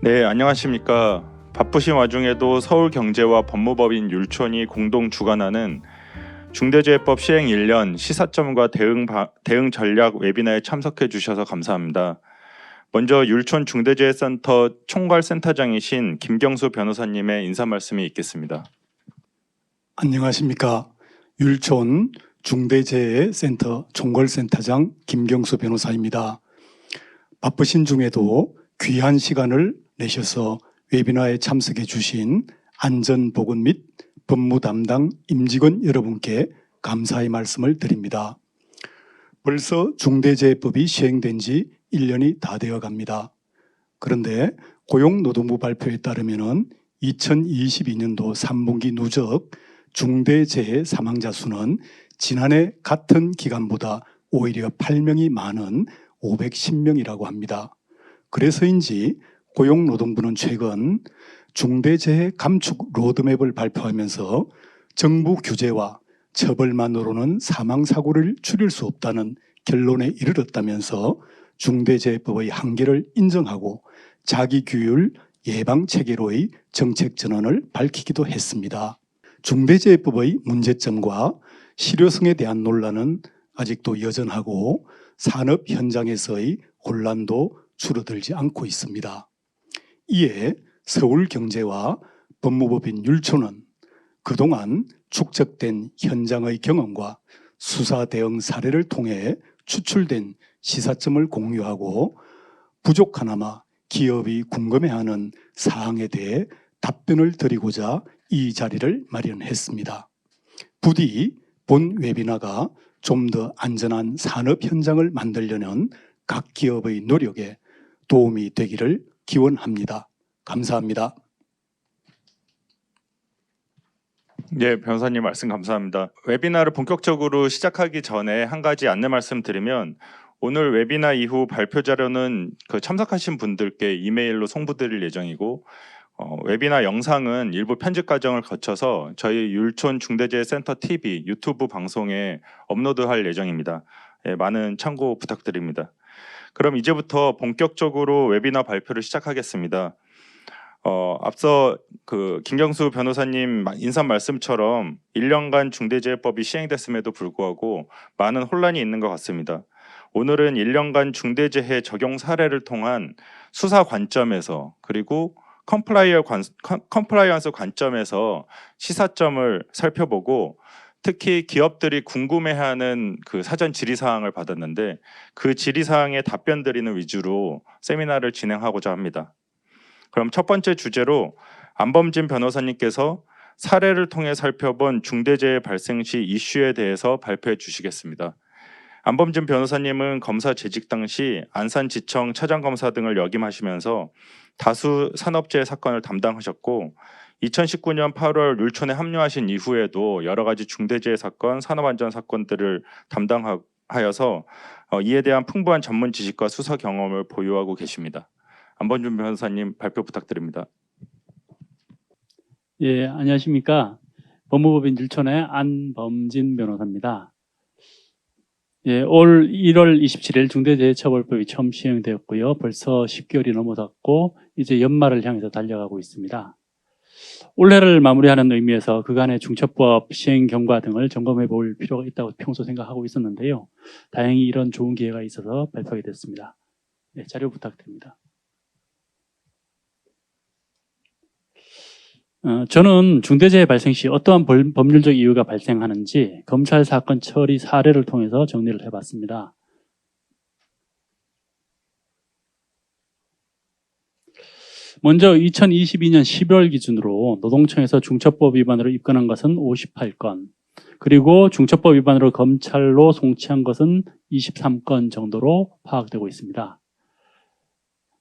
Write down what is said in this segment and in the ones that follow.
네, 안녕하십니까. 바쁘신 와중에도 서울경제와 법무법인 율촌이 공동 주관하는 중대재해법 시행 1년 시사점과 대응 전략 웨비나에 참석해 주셔서 감사합니다. 먼저 율촌 중대재해센터 총괄센터장이신 김경수 변호사님의 인사 말씀이 있겠습니다. 안녕하십니까. 율촌 중대재해센터 총괄센터장 김경수 변호사입니다. 바쁘신 중에도 귀한 시간을 내셔서 웨비나에 참석해 주신 안전보건 및 법무 담당 임직원 여러분께 감사의 말씀을 드립니다. 벌써 중대재해법이 시행된 지 1년이 다 되어 갑니다. 그런데 고용노동부 발표에 따르면 2022년도 3분기 누적 중대재해 사망자 수는 지난해 같은 기간보다 오히려 8명이 많은 510명이라고 합니다. 그래서인지 고용노동부는 최근 중대재해 감축 로드맵을 발표하면서 정부 규제와 처벌만으로는 사망사고를 줄일 수 없다는 결론에 이르렀다면서 중대재해법의 한계를 인정하고 자기규율 예방체계로의 정책 전환을 밝히기도 했습니다. 중대재해법의 문제점과 실효성에 대한 논란은 아직도 여전하고 산업 현장에서의 혼란도 줄어들지 않고 있습니다. 이에 서울경제와 법무법인 율촌은 그동안 축적된 현장의 경험과 수사 대응 사례를 통해 추출된 시사점을 공유하고 부족하나마 기업이 궁금해하는 사항에 대해 답변을 드리고자 이 자리를 마련했습니다. 부디 본 웨비나가 좀 더 안전한 산업 현장을 만들려는 각 기업의 노력에 도움이 되기를 기원합니다. 감사합니다. 네, 변호사님 말씀 감사합니다. 웨비나를 본격적으로 시작하기 전에 한 가지 안내 말씀드리면 오늘 웨비나 이후 발표 자료는 참석하신 분들께 이메일로 송부드릴 예정이고 웨비나 영상은 일부 편집 과정을 거쳐서 저희 율촌 중대재해센터 TV 유튜브 방송에 업로드할 예정입니다. 많은 참고 부탁드립니다. 그럼 이제부터 본격적으로 웨비나 발표를 시작하겠습니다. 앞서 김경수 변호사님 인사 말씀처럼 1년간 중대재해법이 시행됐음에도 불구하고 많은 혼란이 있는 것 같습니다. 오늘은 1년간 중대재해 적용 사례를 통한 수사 관점에서 그리고 컴플라이언스 관점에서 시사점을 살펴보고 특히 기업들이 궁금해하는 사전 질의사항을 받았는데 그 질의사항에 답변 드리는 위주로 세미나를 진행하고자 합니다. 그럼 첫 번째 주제로 안범진 변호사님께서 사례를 통해 살펴본 중대재해 발생 시 이슈에 대해서 발표해 주시겠습니다. 안범진 변호사님은 검사 재직 당시 안산지청 차장검사 등을 역임하시면서 다수 산업재해 사건을 담당하셨고 2019년 8월 율촌에 합류하신 이후에도 여러 가지 중대재해 사건, 산업안전 사건들을 담당하여서 이에 대한 풍부한 전문 지식과 수사 경험을 보유하고 계십니다. 안범진 변호사님 발표 부탁드립니다. 예, 안녕하십니까. 법무법인 율촌의 안범진 변호사입니다. 예, 올 1월 27일 중대재해처벌법이 처음 시행되었고요. 벌써 10개월이 넘어섰고 이제 연말을 향해서 달려가고 있습니다. 올해를 마무리하는 의미에서 그간의 중처법 시행 경과 등을 점검해 볼 필요가 있다고 평소 생각하고 있었는데요. 다행히 이런 좋은 기회가 있어서 발표하게 됐습니다. 네, 자료 부탁드립니다. 저는 중대재해 발생 시 어떠한 법률적 이유가 발생하는지 검찰 사건 처리 사례를 통해서 정리를 해봤습니다. 먼저 2022년 11월 기준으로 노동청에서 중처법 위반으로 입건한 것은 58건, 그리고 중처법 위반으로 검찰로 송치한 것은 23건 정도로 파악되고 있습니다.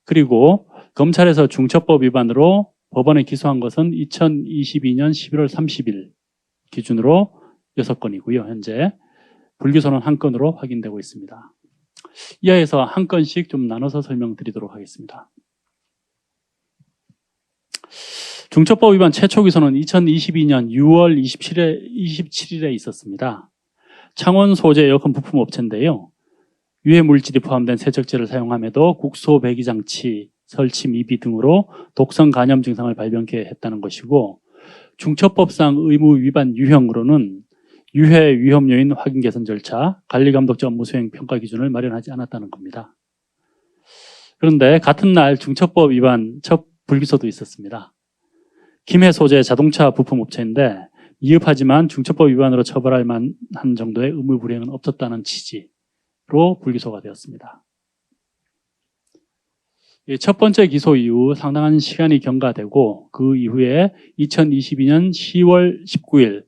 그리고 검찰에서 중처법 위반으로 법원에 기소한 것은 2022년 11월 30일 기준으로 6건이고요. 현재 불기소는 1건으로 확인되고 있습니다. 이하에서 한 건씩 좀 나눠서 설명드리도록 하겠습니다. 중처법 위반 최초 기소는 2022년 6월 27일에 있었습니다. 창원 소재 에어컨 부품 업체인데요. 유해 물질이 포함된 세척제를 사용함에도 국소 배기 장치 설치 미비 등으로 독성 간염 증상을 발병케 했다는 것이고, 중처법상 의무 위반 유형으로는 유해 위험 요인 확인 개선 절차, 관리 감독자 업무 수행 평가 기준을 마련하지 않았다는 겁니다. 그런데 같은 날 중처법 위반 첫 불기소도 있었습니다. 김해 소재 자동차 부품 업체인데 미흡하지만 중처법 위반으로 처벌할 만한 정도의 의무 불이행은 없었다는 취지로 불기소가 되었습니다. 첫 번째 기소 이후 상당한 시간이 경과되고 그 이후에 2022년 10월 19일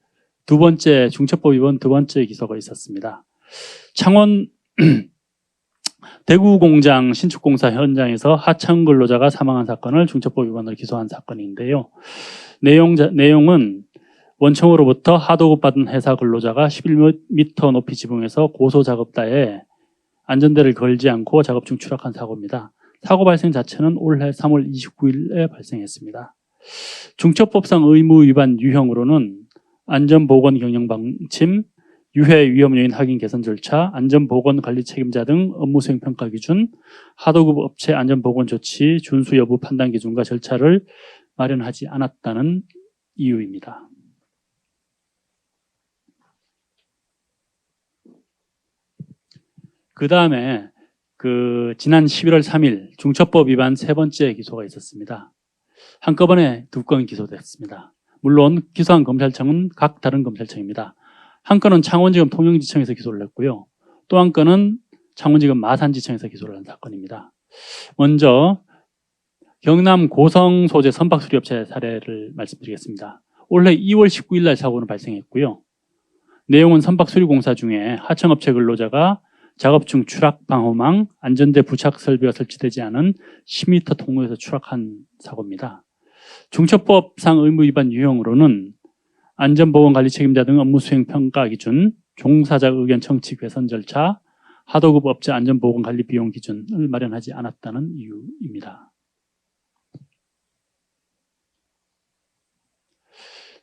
두 번째 중처법 위반 두 번째 기소가 있었습니다. 창원 대구 공장 신축 공사 현장에서 하청 근로자가 사망한 사건을 중처법 위반으로 기소한 사건인데요. 내용은 원청으로부터 하도급 받은 회사 근로자가 11m 높이 지붕에서 고소 작업대에 안전대를 걸지 않고 작업 중 추락한 사고입니다. 사고 발생 자체는 올해 3월 29일에 발생했습니다. 중처법상 의무 위반 유형으로는 안전보건 경영 방침, 유해 위험 요인 확인 개선 절차, 안전보건 관리 책임자 등 업무 수행 평가 기준, 하도급 업체 안전보건 조치 준수 여부 판단 기준과 절차를 마련하지 않았다는 이유입니다. 그 다음에 지난 11월 3일 중처법 위반 세 번째 기소가 있었습니다. 한꺼번에 두 건 기소됐습니다. 물론 기소한 검찰청은 각 다른 검찰청입니다. 한 건은 창원지검 통영지청에서 기소를 했고요. 또 한 건은 창원지검 마산지청에서 기소를 한 사건입니다. 먼저 경남 고성 소재 선박수리업체 사례를 말씀드리겠습니다. 올해 2월 19일 날 사고는 발생했고요. 내용은 선박수리공사 중에 하청업체 근로자가 작업 중 추락 방호망, 안전대 부착 설비가 설치되지 않은 10m 통로에서 추락한 사고입니다. 중처법상 의무 위반 유형으로는 안전보건관리 책임자 등 업무 수행 평가 기준, 종사자 의견 청취 개선 절차, 하도급 업체 안전보건관리 비용 기준을 마련하지 않았다는 이유입니다.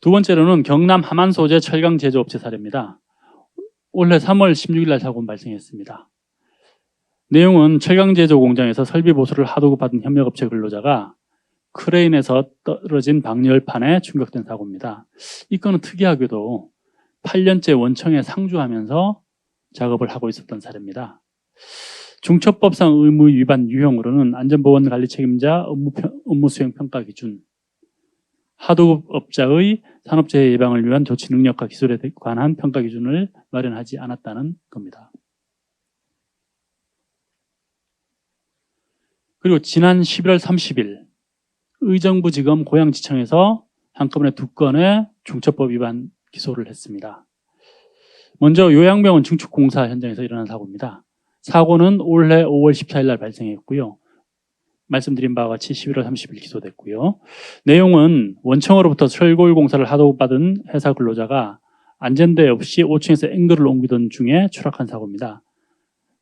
두 번째로는 경남 함안 소재 철강 제조업체 사례입니다. 올해 3월 16일 날 사고는 발생했습니다. 내용은 철강 제조 공장에서 설비 보수를 하도급 받은 협력업체 근로자가 크레인에서 떨어진 방열판에 충격된 사고입니다. 이 건은 특이하게도 8년째 원청에 상주하면서 작업을 하고 있었던 사례입니다. 중처법상 의무 위반 유형으로는 안전보건관리 책임자 업무 수행 평가 기준, 하도급 업자의 산업재해 예방을 위한 조치 능력과 기술에 관한 평가 기준을 마련하지 않았다는 겁니다. 그리고 지난 11월 30일 의정부지검 고양지청에서 한꺼번에 두 건의 중처법 위반 기소를 했습니다. 먼저 요양병원 증축공사 현장에서 일어난 사고입니다. 사고는 올해 5월 14일 날 발생했고요. 말씀드린 바와 같이 11월 30일 기소됐고요. 내용은 원청으로부터 철골 공사를 하도급 받은 회사 근로자가 안전대 없이 5층에서 앵글을 옮기던 중에 추락한 사고입니다.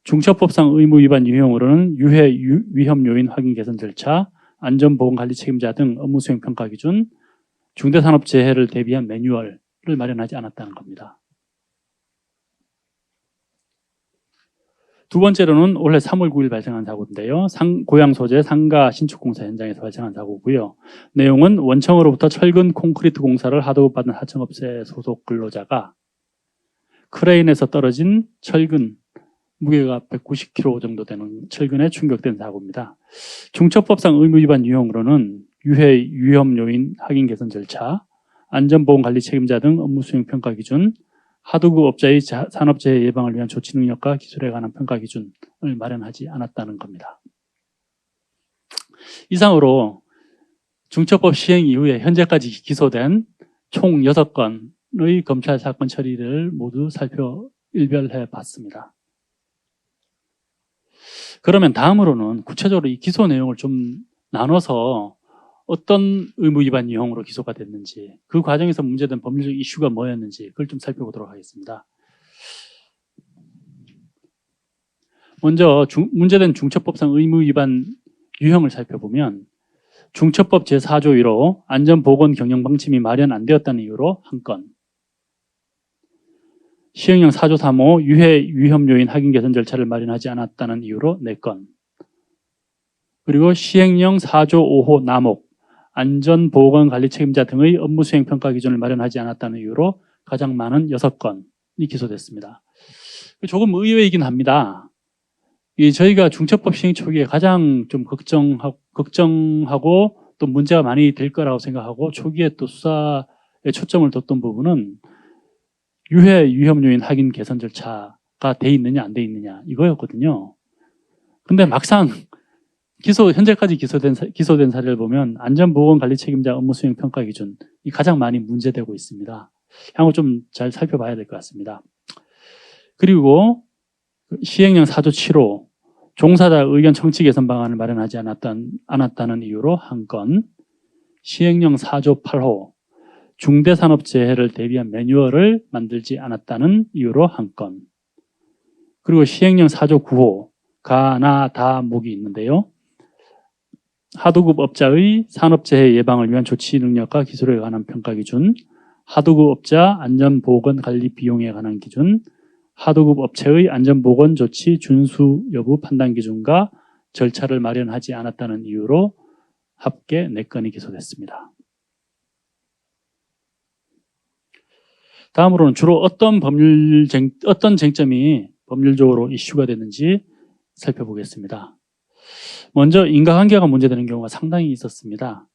중처법상 의무 위반 유형으로는 유해 위험 요인 확인 개선 절차, 안전보건관리 책임자 등 업무 수행 평가 기준, 중대산업재해를 대비한 매뉴얼을 마련하지 않았다는 겁니다. 두 번째로는 올해 3월 9일 발생한 사고인데요. 고양 소재 상가 신축공사 현장에서 발생한 사고고요. 내용은 원청으로부터 철근 콘크리트 공사를 하도급 받은 하청업체 소속 근로자가 크레인에서 떨어진 철근, 무게가 190kg 정도 되는 철근에 충격된 사고입니다. 중처법상 의무 위반 유형으로는 유해 위험 요인 확인 개선 절차, 안전보건관리 책임자 등 업무 수행 평가 기준, 하도급 업자의 산업재해 예방을 위한 조치 능력과 기술에 관한 평가 기준을 마련하지 않았다는 겁니다. 이상으로 중처법 시행 이후에 현재까지 기소된 총 6건의 검찰 사건 처리를 모두 일별해 봤습니다. 그러면 다음으로는 구체적으로 이 기소 내용을 좀 나눠서 어떤 의무 위반 유형으로 기소가 됐는지, 그 과정에서 문제된 법률적 이슈가 뭐였는지 그걸 좀 살펴보도록 하겠습니다. 먼저 문제된 중처법상 의무 위반 유형을 살펴보면 중처법 제4조 1호 안전보건 경영 방침이 마련 안 되었다는 이유로 1건, 시행령 4조 3호 유해 위험 요인 확인 개선 절차를 마련하지 않았다는 이유로 4건, 그리고 시행령 4조 5호 남목, 안전보건관리 책임자 등의 업무 수행 평가 기준을 마련하지 않았다는 이유로 가장 많은 6건이 기소됐습니다. 조금 의외이긴 합니다. 저희가 중첩법 시행 초기에 가장 좀 걱정하고 또 문제가 많이 될 거라고 생각하고 초기에 또 수사에 초점을 뒀던 부분은 유해 위험 요인 확인 개선 절차가 돼 있느냐 안 돼 있느냐 이거였거든요. 근데 막상 현재까지 기소된 사례를 보면 안전보건관리 책임자 업무 수행 평가 기준이 가장 많이 문제되고 있습니다. 향후 좀 잘 살펴봐야 될 것 같습니다. 그리고 시행령 4조 7호 종사자 의견 청취 개선 방안을 마련하지 않았다는 이유로 1건, 시행령 4조 8호 중대산업재해를 대비한 매뉴얼을 만들지 않았다는 이유로 1건, 그리고 시행령 4조 9호 가나 다 목이 있는데요. 하도급 업자의 산업재해 예방을 위한 조치 능력과 기술에 관한 평가 기준, 하도급 업자 안전보건관리 비용에 관한 기준, 하도급 업체의 안전보건 조치 준수 여부 판단 기준과 절차를 마련하지 않았다는 이유로 합계 4건이 기소됐습니다. 다음으로는 주로 어떤 쟁점이 법률적으로 이슈가 됐는지 살펴보겠습니다. 먼저 인과관계가 문제되는 경우가 상당히 있었습니다.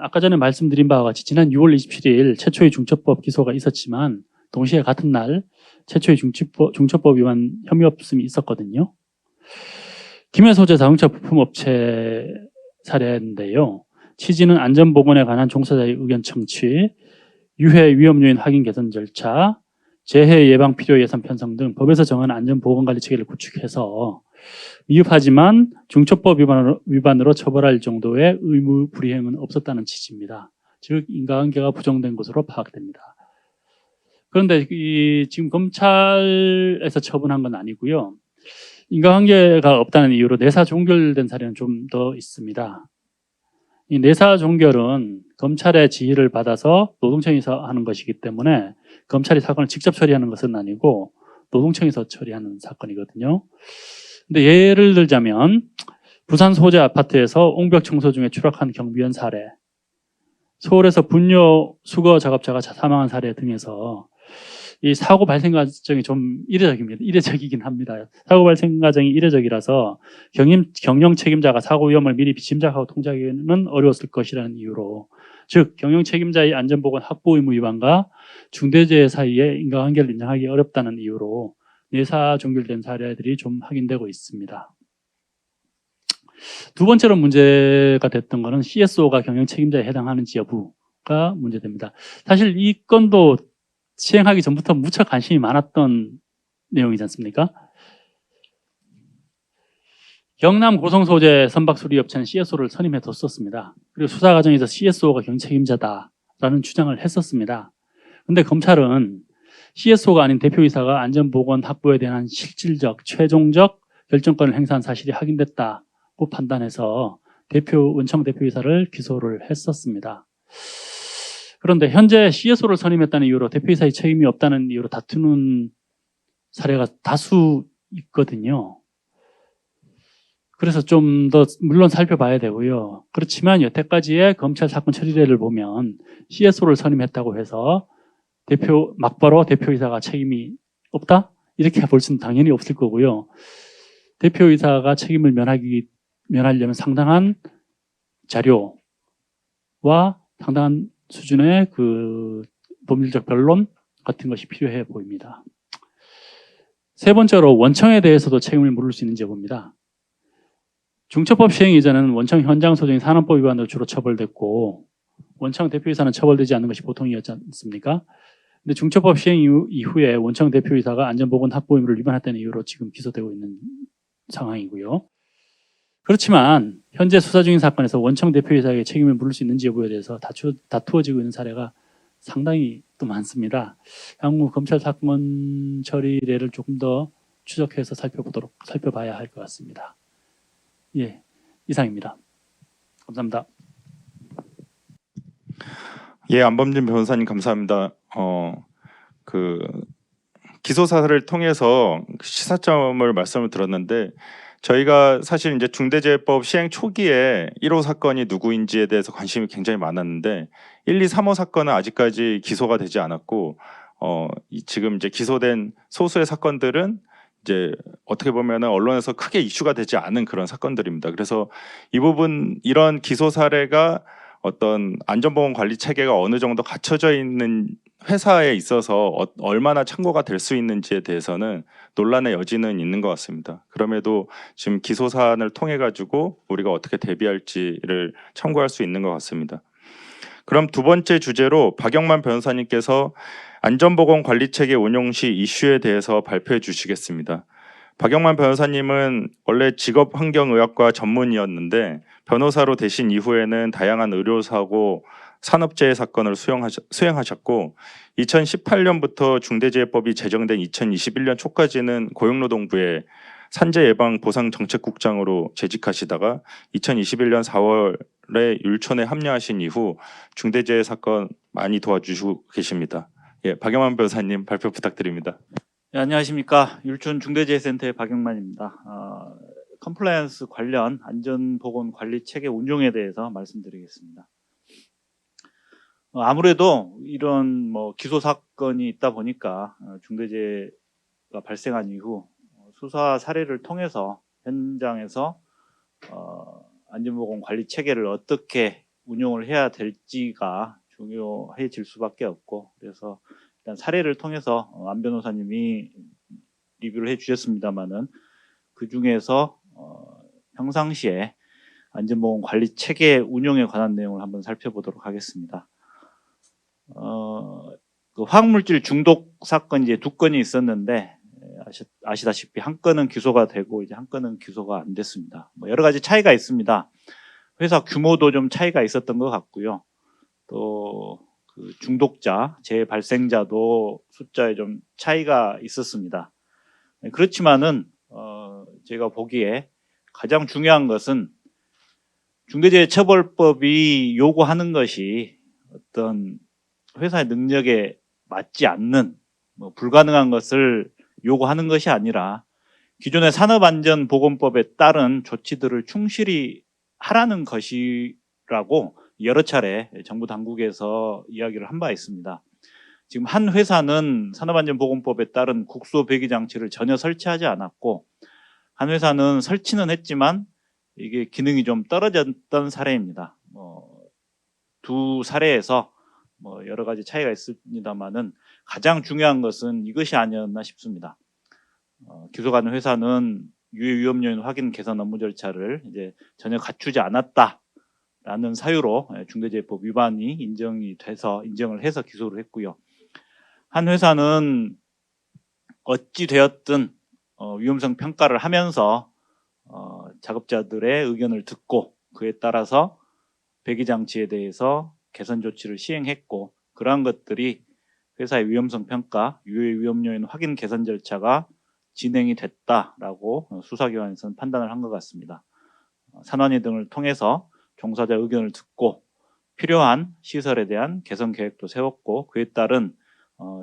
아까 전에 말씀드린 바와 같이 지난 6월 27일 최초의 중첩법 기소가 있었지만 동시에 같은 날 최초의 중첩법 위반 혐의 없음이 있었거든요. 김해 소재 자동차 부품업체 사례인데요. 취지는 안전보건에 관한 종사자의 의견 청취, 유해 위험 요인 확인 개선 절차, 재해 예방 필요 예산 편성 등 법에서 정한 안전보건관리 체계를 구축해서 미흡하지만 중첩법 위반으로 처벌할 정도의 의무 불이행은 없었다는 취지입니다. 즉 인과관계가 부정된 것으로 파악됩니다. 그런데 지금 검찰에서 처분한 건 아니고요. 인과관계가 없다는 이유로 내사 종결된 사례는 좀 더 있습니다. 이 내사 종결은 검찰의 지휘를 받아서 노동청에서 하는 것이기 때문에 검찰이 사건을 직접 처리하는 것은 아니고 노동청에서 처리하는 사건이거든요. 근데 예를 들자면 부산 소재 아파트에서 옹벽 청소 중에 추락한 경비원 사례, 서울에서 분뇨 수거 작업자가 사망한 사례 등에서 이 사고 발생 과정이 좀 이례적이긴 합니다. 사고 발생 과정이 이례적이라서 경영 책임자가 사고 위험을 미리 짐작하고 통제하기는 어려웠을 것이라는 이유로, 즉 경영 책임자의 안전보건 확보 의무 위반과 중대재해 사이에 인과관계를 인정하기 어렵다는 이유로 내사 종결된 사례들이 좀 확인되고 있습니다. 두 번째로 문제가 됐던 것은 CSO가 경영 책임자에 해당하는지 여부가 문제됩니다. 사실 이 건도 시행하기 전부터 무척 관심이 많았던 내용이지 않습니까? 경남 고성 소재 선박수리업체는 CSO를 선임해 뒀었습니다. 그리고 수사 과정에서 CSO가 경영 책임자다라는 주장을 했었습니다. 그런데 검찰은 CSO가 아닌 대표이사가 안전보건 확보에 대한 실질적, 최종적 결정권을 행사한 사실이 확인됐다고 판단해서 원청 대표이사를 기소를 했었습니다. 그런데 현재 CSO를 선임했다는 이유로 대표이사의 책임이 없다는 이유로 다투는 사례가 다수 있거든요. 그래서 좀 더 물론 살펴봐야 되고요. 그렇지만 여태까지의 검찰 사건 처리례를 보면 CSO를 선임했다고 해서 막바로 대표이사가 책임이 없다? 이렇게 볼 수는 당연히 없을 거고요. 대표이사가 책임을 면하려면 상당한 자료와 상당한 수준의 그 법률적 변론 같은 것이 필요해 보입니다. 세 번째로 원청에 대해서도 책임을 물을 수 있는지 봅니다. 중첩법 시행 이전에는 원청 현장 소정이 산업법 위반으로 주로 처벌됐고 원청 대표이사는 처벌되지 않는 것이 보통이었지 않습니까? 근데 중첩법 시행 이후에 원청 대표이사가 안전보건 확보 의무를 위반했다는 이유로 지금 기소되고 있는 상황이고요. 그렇지만 현재 수사 중인 사건에서 원청 대표이사에게 책임을 물을 수 있는지 여부에 대해서 다투어지고 있는 사례가 상당히 또 많습니다. 향후 검찰 사건 처리례를 조금 더 추적해서 살펴봐야 할 것 같습니다. 예, 이상입니다. 감사합니다. 예, 안범진 변호사님 감사합니다. 기소 사실을 통해서 시사점을 말씀을 들었는데 저희가 사실 이제 중대재해법 시행 초기에 1호 사건이 누구인지에 대해서 관심이 굉장히 많았는데 1, 2, 3호 사건은 아직까지 기소가 되지 않았고 지금 이제 기소된 소수의 사건들은 이제 어떻게 보면은 언론에서 크게 이슈가 되지 않은 그런 사건들입니다. 그래서 이 부분 이런 기소 사례가 어떤 안전보건 관리 체계가 어느 정도 갖춰져 있는 회사에 있어서 얼마나 참고가 될 수 있는지에 대해서는 논란의 여지는 있는 것 같습니다. 그럼에도 지금 기소 사안을 통해 가지고 우리가 어떻게 대비할지를 참고할 수 있는 것 같습니다. 그럼 두 번째 주제로 박영만 변호사님께서 안전보건 관리체계 운용 시 이슈에 대해서 발표해 주시겠습니다. 박영만 변호사님은 원래 직업환경의학과 전문의였는데 변호사로 되신 이후에는 다양한 의료사고, 산업재해 사건을 수행하셨고 2018년부터 중대재해법이 제정된 2021년 초까지는 고용노동부의 산재예방보상정책국장으로 재직하시다가 2021년 4월에 율촌에 합류하신 이후 중대재해 사건 많이 도와주시고 계십니다. 예, 박영만 변호사님 발표 부탁드립니다. 네, 안녕하십니까. 율촌 중대재해센터의 박영만입니다. 컴플라이언스 관련 안전보건관리 체계 운용에 대해서 말씀드리겠습니다. 아무래도 이런 기소 사건이 있다 보니까 중대재해가 발생한 이후 수사 사례를 통해서 현장에서 안전보건 관리 체계를 어떻게 운용을 해야 될지가 중요해질 수밖에 없고, 그래서 일단 사례를 통해서 안 변호사님이 리뷰를 해주셨습니다만은 그 중에서 평상시에 안전보건 관리 체계 운용에 관한 내용을 한번 살펴보도록 하겠습니다. 그 화학물질 중독 사건이 이제 두 건이 있었는데 아시다시피 한 건은 기소가 되고 이제 한 건은 기소가 안 됐습니다. 여러 가지 차이가 있습니다. 회사 규모도 좀 차이가 있었던 것 같고요. 또 그 중독자, 재발생자도 숫자에 좀 차이가 있었습니다. 그렇지만은 제가 보기에 가장 중요한 것은 중대재해처벌법이 요구하는 것이 어떤 회사의 능력에 맞지 않는 불가능한 것을 요구하는 것이 아니라 기존의 산업안전보건법에 따른 조치들을 충실히 하라는 것이라고 여러 차례 정부 당국에서 이야기를 한 바 있습니다. 지금 한 회사는 산업안전보건법에 따른 국소 배기 장치를 전혀 설치하지 않았고, 한 회사는 설치는 했지만 이게 기능이 좀 떨어졌던 사례입니다. 두 사례에서 여러 가지 차이가 있습니다만은 가장 중요한 것은 이것이 아니었나 싶습니다. 기소가는 회사는 유해 위험 요인 확인 개선 업무 절차를 이제 전혀 갖추지 않았다라는 사유로 중대재해법 위반이 인정을 해서 기소를 했고요. 한 회사는 어찌 되었든 위험성 평가를 하면서 작업자들의 의견을 듣고 그에 따라서 배기 장치에 대해서 개선 조치를 시행했고, 그러한 것들이 회사의 위험성 평가, 유해 위험 요인 확인 개선 절차가 진행이 됐다라고 수사기관에서는 판단을 한 것 같습니다. 산안위 등을 통해서 종사자 의견을 듣고 필요한 시설에 대한 개선 계획도 세웠고, 그에 따른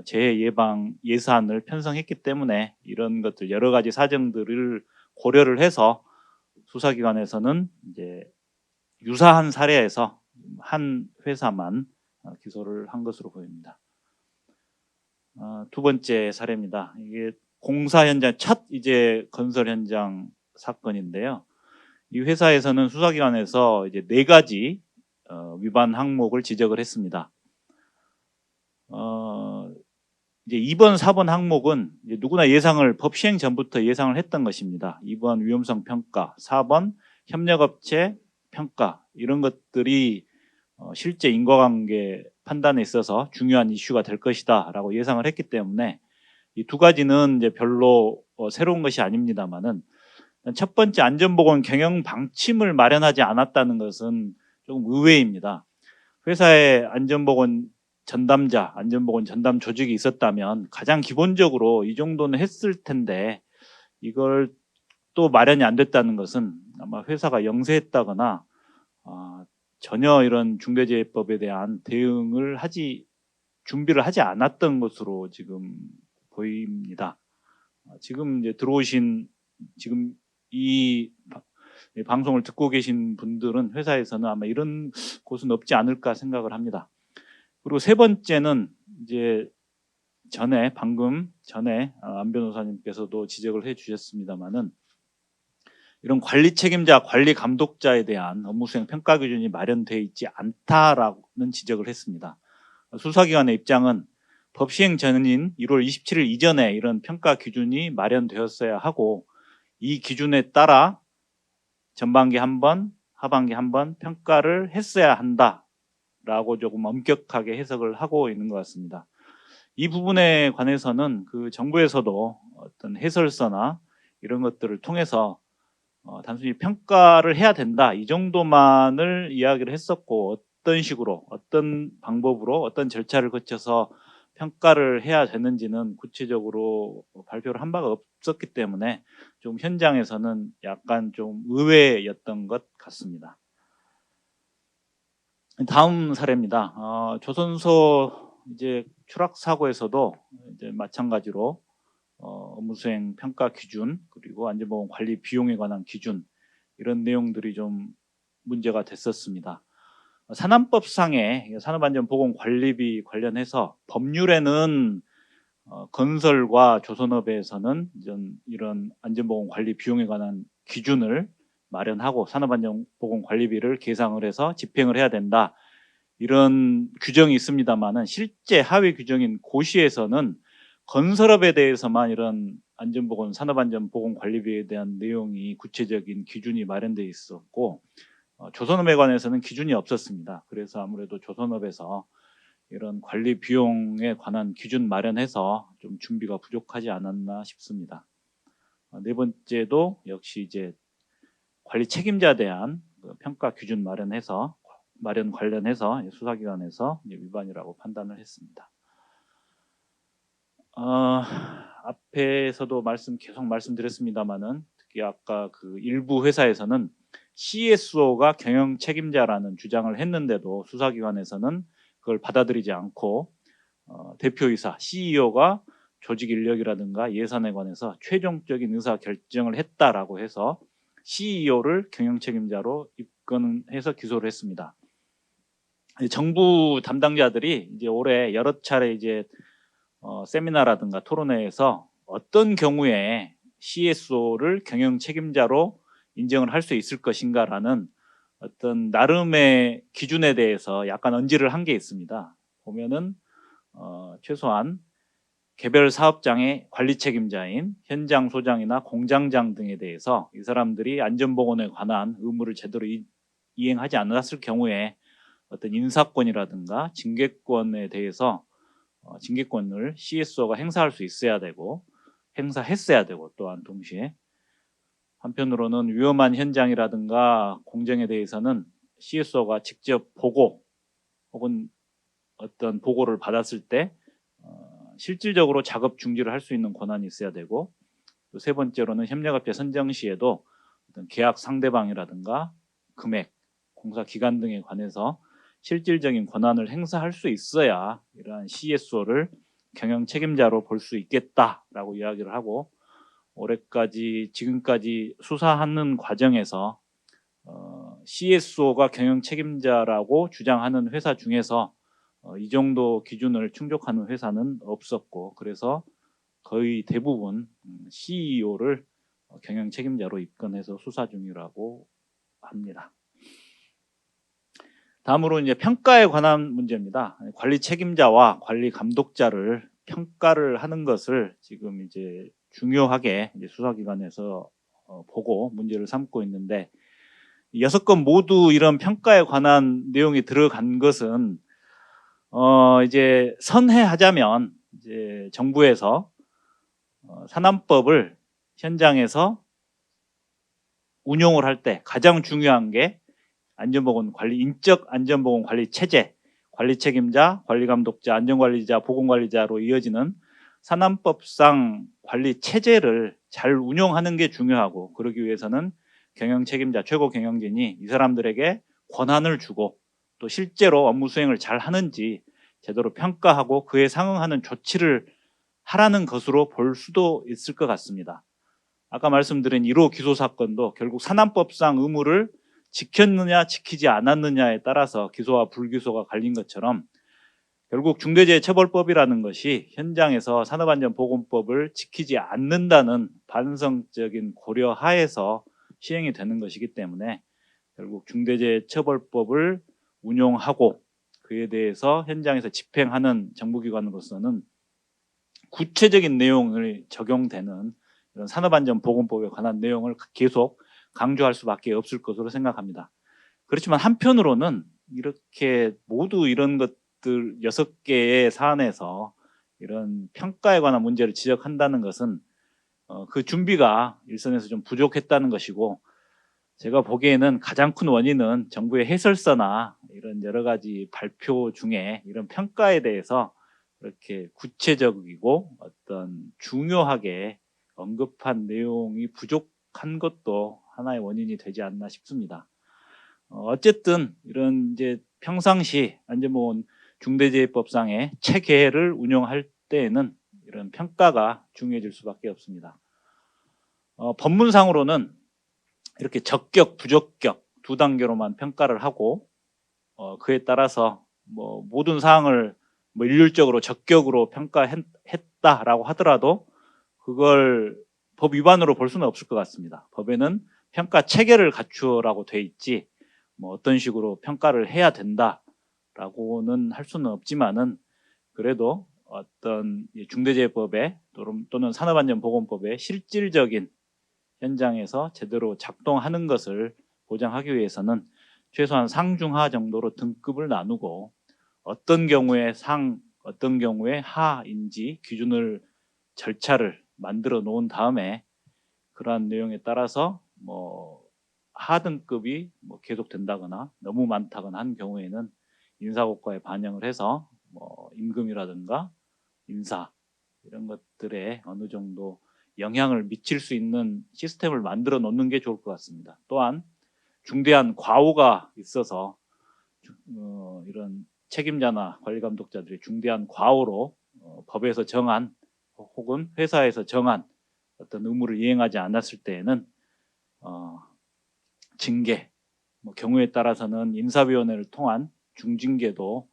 재해 예방 예산을 편성했기 때문에 이런 것들 여러 가지 사정들을 고려를 해서 수사기관에서는 이제 유사한 사례에서 한 회사만 기소를 한 것으로 보입니다. 두 번째 사례입니다. 이게 공사 현장 첫 이제 건설 현장 사건인데요. 이 회사에서는 수사기관에서 이제 4가지 위반 항목을 지적을 했습니다. 이제 2번, 4번 항목은 이제 누구나 법 시행 전부터 예상을 했던 것입니다. 2번 위험성 평가, 4번 협력업체 평가, 이런 것들이 실제 인과관계 판단에 있어서 중요한 이슈가 될 것이다라고 예상을 했기 때문에 이 두 가지는 이제 별로 새로운 것이 아닙니다만은, 첫 번째 안전보건 경영 방침을 마련하지 않았다는 것은 조금 의외입니다. 회사에 안전보건 전담 조직이 있었다면 가장 기본적으로 이 정도는 했을 텐데 이걸 또 마련이 안 됐다는 것은 아마 회사가 영세했다거나 전혀 이런 중대재해법에 대한 대응을 준비를 하지 않았던 것으로 지금 보입니다. 지금 이제 들어오신 지금 이 방송을 듣고 계신 분들은 회사에서는 아마 이런 곳은 없지 않을까 생각을 합니다. 그리고 세 번째는 이제 방금 전에 안 변호사님께서도 지적을 해주셨습니다만은 이런 관리 책임자, 관리 감독자에 대한 업무 수행 평가 기준이 마련되어 있지 않다라는 지적을 했습니다. 수사기관의 입장은 법 시행 전인 1월 27일 이전에 이런 평가 기준이 마련되었어야 하고 이 기준에 따라 전반기 한 번, 하반기 한 번 평가를 했어야 한다라고 조금 엄격하게 해석을 하고 있는 것 같습니다. 이 부분에 관해서는 그 정부에서도 어떤 해설서나 이런 것들을 통해서 단순히 평가를 해야 된다 이 정도만을 이야기를 했었고 어떤 식으로 어떤 방법으로 어떤 절차를 거쳐서 평가를 해야 되는지는 구체적으로 발표를 한 바가 없었기 때문에 좀 현장에서는 약간 좀 의외였던 것 같습니다. 다음 사례입니다. 조선소 이제 추락 사고에서도 이제 마찬가지로 업무 수행 평가 기준 그리고 안전보건 관리 비용에 관한 기준 이런 내용들이 좀 문제가 됐었습니다. 산안법상의 산업안전보건관리비 관련해서 법률에는 건설과 조선업에서는 이런 안전보건관리 비용에 관한 기준을 마련하고 산업안전보건관리비를 계상을 해서 집행을 해야 된다 이런 규정이 있습니다만은 실제 하위 규정인 고시에서는 건설업에 대해서만 이런 안전보건 산업안전보건관리비에 대한 내용이 구체적인 기준이 마련되어 있었고 조선업에 관해서는 기준이 없었습니다. 그래서 아무래도 조선업에서 이런 관리 비용에 관한 기준 마련해서 좀 준비가 부족하지 않았나 싶습니다. 네 번째도 역시 이제 관리 책임자에 대한 평가 기준 마련 관련해서 수사기관에서 위반이라고 판단을 했습니다. 앞에서도 계속 말씀드렸습니다만은 특히 아까 그 일부 회사에서는 CSO가 경영 책임자라는 주장을 했는데도 수사기관에서는 그걸 받아들이지 않고 대표이사 CEO가 조직 인력이라든가 예산에 관해서 최종적인 의사 결정을 했다라고 해서 CEO를 경영 책임자로 입건해서 기소를 했습니다. 정부 담당자들이 이제 올해 여러 차례 이제 세미나라든가 토론회에서 어떤 경우에 CSO를 경영 책임자로 인정을 할 수 있을 것인가라는 어떤 나름의 기준에 대해서 약간 언지를 한 게 있습니다. 보면은 최소한 개별 사업장의 관리 책임자인 현장 소장이나 공장장 등에 대해서 이 사람들이 안전보건에 관한 의무를 제대로 이행하지 않았을 경우에 어떤 인사권이라든가 징계권에 대해서 징계권을 CSO가 행사할 수 있어야 되고 행사했어야 되고 또한 동시에 한편으로는 위험한 현장이라든가 공정에 대해서는 CSO가 직접 보고 혹은 어떤 보고를 받았을 때 실질적으로 작업 중지를 할 수 있는 권한이 있어야 되고 또 세 번째로는 협력업체 선정 시에도 어떤 계약 상대방이라든가 금액, 공사 기간 등에 관해서 실질적인 권한을 행사할 수 있어야 이러한 CSO를 경영 책임자로 볼 수 있겠다라고 이야기를 하고 지금까지 수사하는 과정에서 CSO가 경영 책임자라고 주장하는 회사 중에서 이 정도 기준을 충족하는 회사는 없었고 그래서 거의 대부분 CEO를 경영 책임자로 입건해서 수사 중이라고 합니다. 다음으로 이제 평가에 관한 문제입니다. 관리 책임자와 관리 감독자를 평가를 하는 것을 지금 이제 중요하게 이제 수사기관에서 보고 문제를 삼고 있는데 6건 모두 이런 평가에 관한 내용이 들어간 것은 이제 선회하자면 이제 정부에서 산안법을 현장에서 운용을 할 때 가장 중요한 게 인적 안전보건 관리 체제, 관리 책임자, 관리 감독자, 안전관리자, 보건관리자로 이어지는 산안법상 관리 체제를 잘 운용하는 게 중요하고 그러기 위해서는 경영 책임자, 최고 경영진이 이 사람들에게 권한을 주고 또 실제로 업무 수행을 잘 하는지 제대로 평가하고 그에 상응하는 조치를 하라는 것으로 볼 수도 있을 것 같습니다. 아까 말씀드린 1호 기소 사건도 결국 산안법상 의무를 지켰느냐 지키지 않았느냐에 따라서 기소와 불기소가 갈린 것처럼 결국 중대재해처벌법이라는 것이 현장에서 산업안전보건법을 지키지 않는다는 반성적인 고려 하에서 시행이 되는 것이기 때문에 결국 중대재해처벌법을 운용하고 그에 대해서 현장에서 집행하는 정부기관으로서는 구체적인 내용을 적용되는 이런 산업안전보건법에 관한 내용을 계속 강조할 수밖에 없을 것으로 생각합니다. 그렇지만 한편으로는 이렇게 모두 이런 것들 6개의 사안에서 이런 평가에 관한 문제를 지적한다는 것은 그 준비가 일선에서 좀 부족했다는 것이고, 제가 보기에는 가장 큰 원인은 정부의 해설서나 이런 여러 가지 발표 중에 이런 평가에 대해서 그렇게 구체적이고 어떤 중요하게 언급한 내용이 부족한 것도 하나의 원인이 되지 않나 싶습니다. 어쨌든 이런 이제 평상시 안전보건 중대재해법상의 체계를 운영할 때에는 이런 평가가 중요해질 수밖에 없습니다. 법문상으로는 이렇게 적격, 부적격 두 단계로만 평가를 하고 그에 따라서 뭐 모든 사항을 뭐 일률적으로 적격으로 평가했다라고 하더라도 그걸 법 위반으로 볼 수는 없을 것 같습니다. 법에는 평가 체계를 갖추라고 돼 있지 뭐 어떤 식으로 평가를 해야 된다라고는 할 수는 없지만은 그래도 어떤 중대재해법에 또는 산업안전보건법의 실질적인 현장에서 제대로 작동하는 것을 보장하기 위해서는 최소한 상중하 정도로 등급을 나누고 어떤 경우에 상, 어떤 경우에 하인지 기준을 절차를 만들어 놓은 다음에 그러한 내용에 따라서 뭐 하등급이 뭐 계속된다거나 너무 많다거나 한 경우에는 인사고과에 반영을 해서 뭐 임금이라든가 인사 이런 것들에 어느 정도 영향을 미칠 수 있는 시스템을 만들어 놓는 게 좋을 것 같습니다. 또한 중대한 과오가 있어서 이런 책임자나 관리감독자들이 중대한 과오로 법에서 정한 혹은 회사에서 정한 어떤 의무를 이행하지 않았을 때에는 징계, 뭐 경우에 따라서는 인사위원회를 통한 중징계도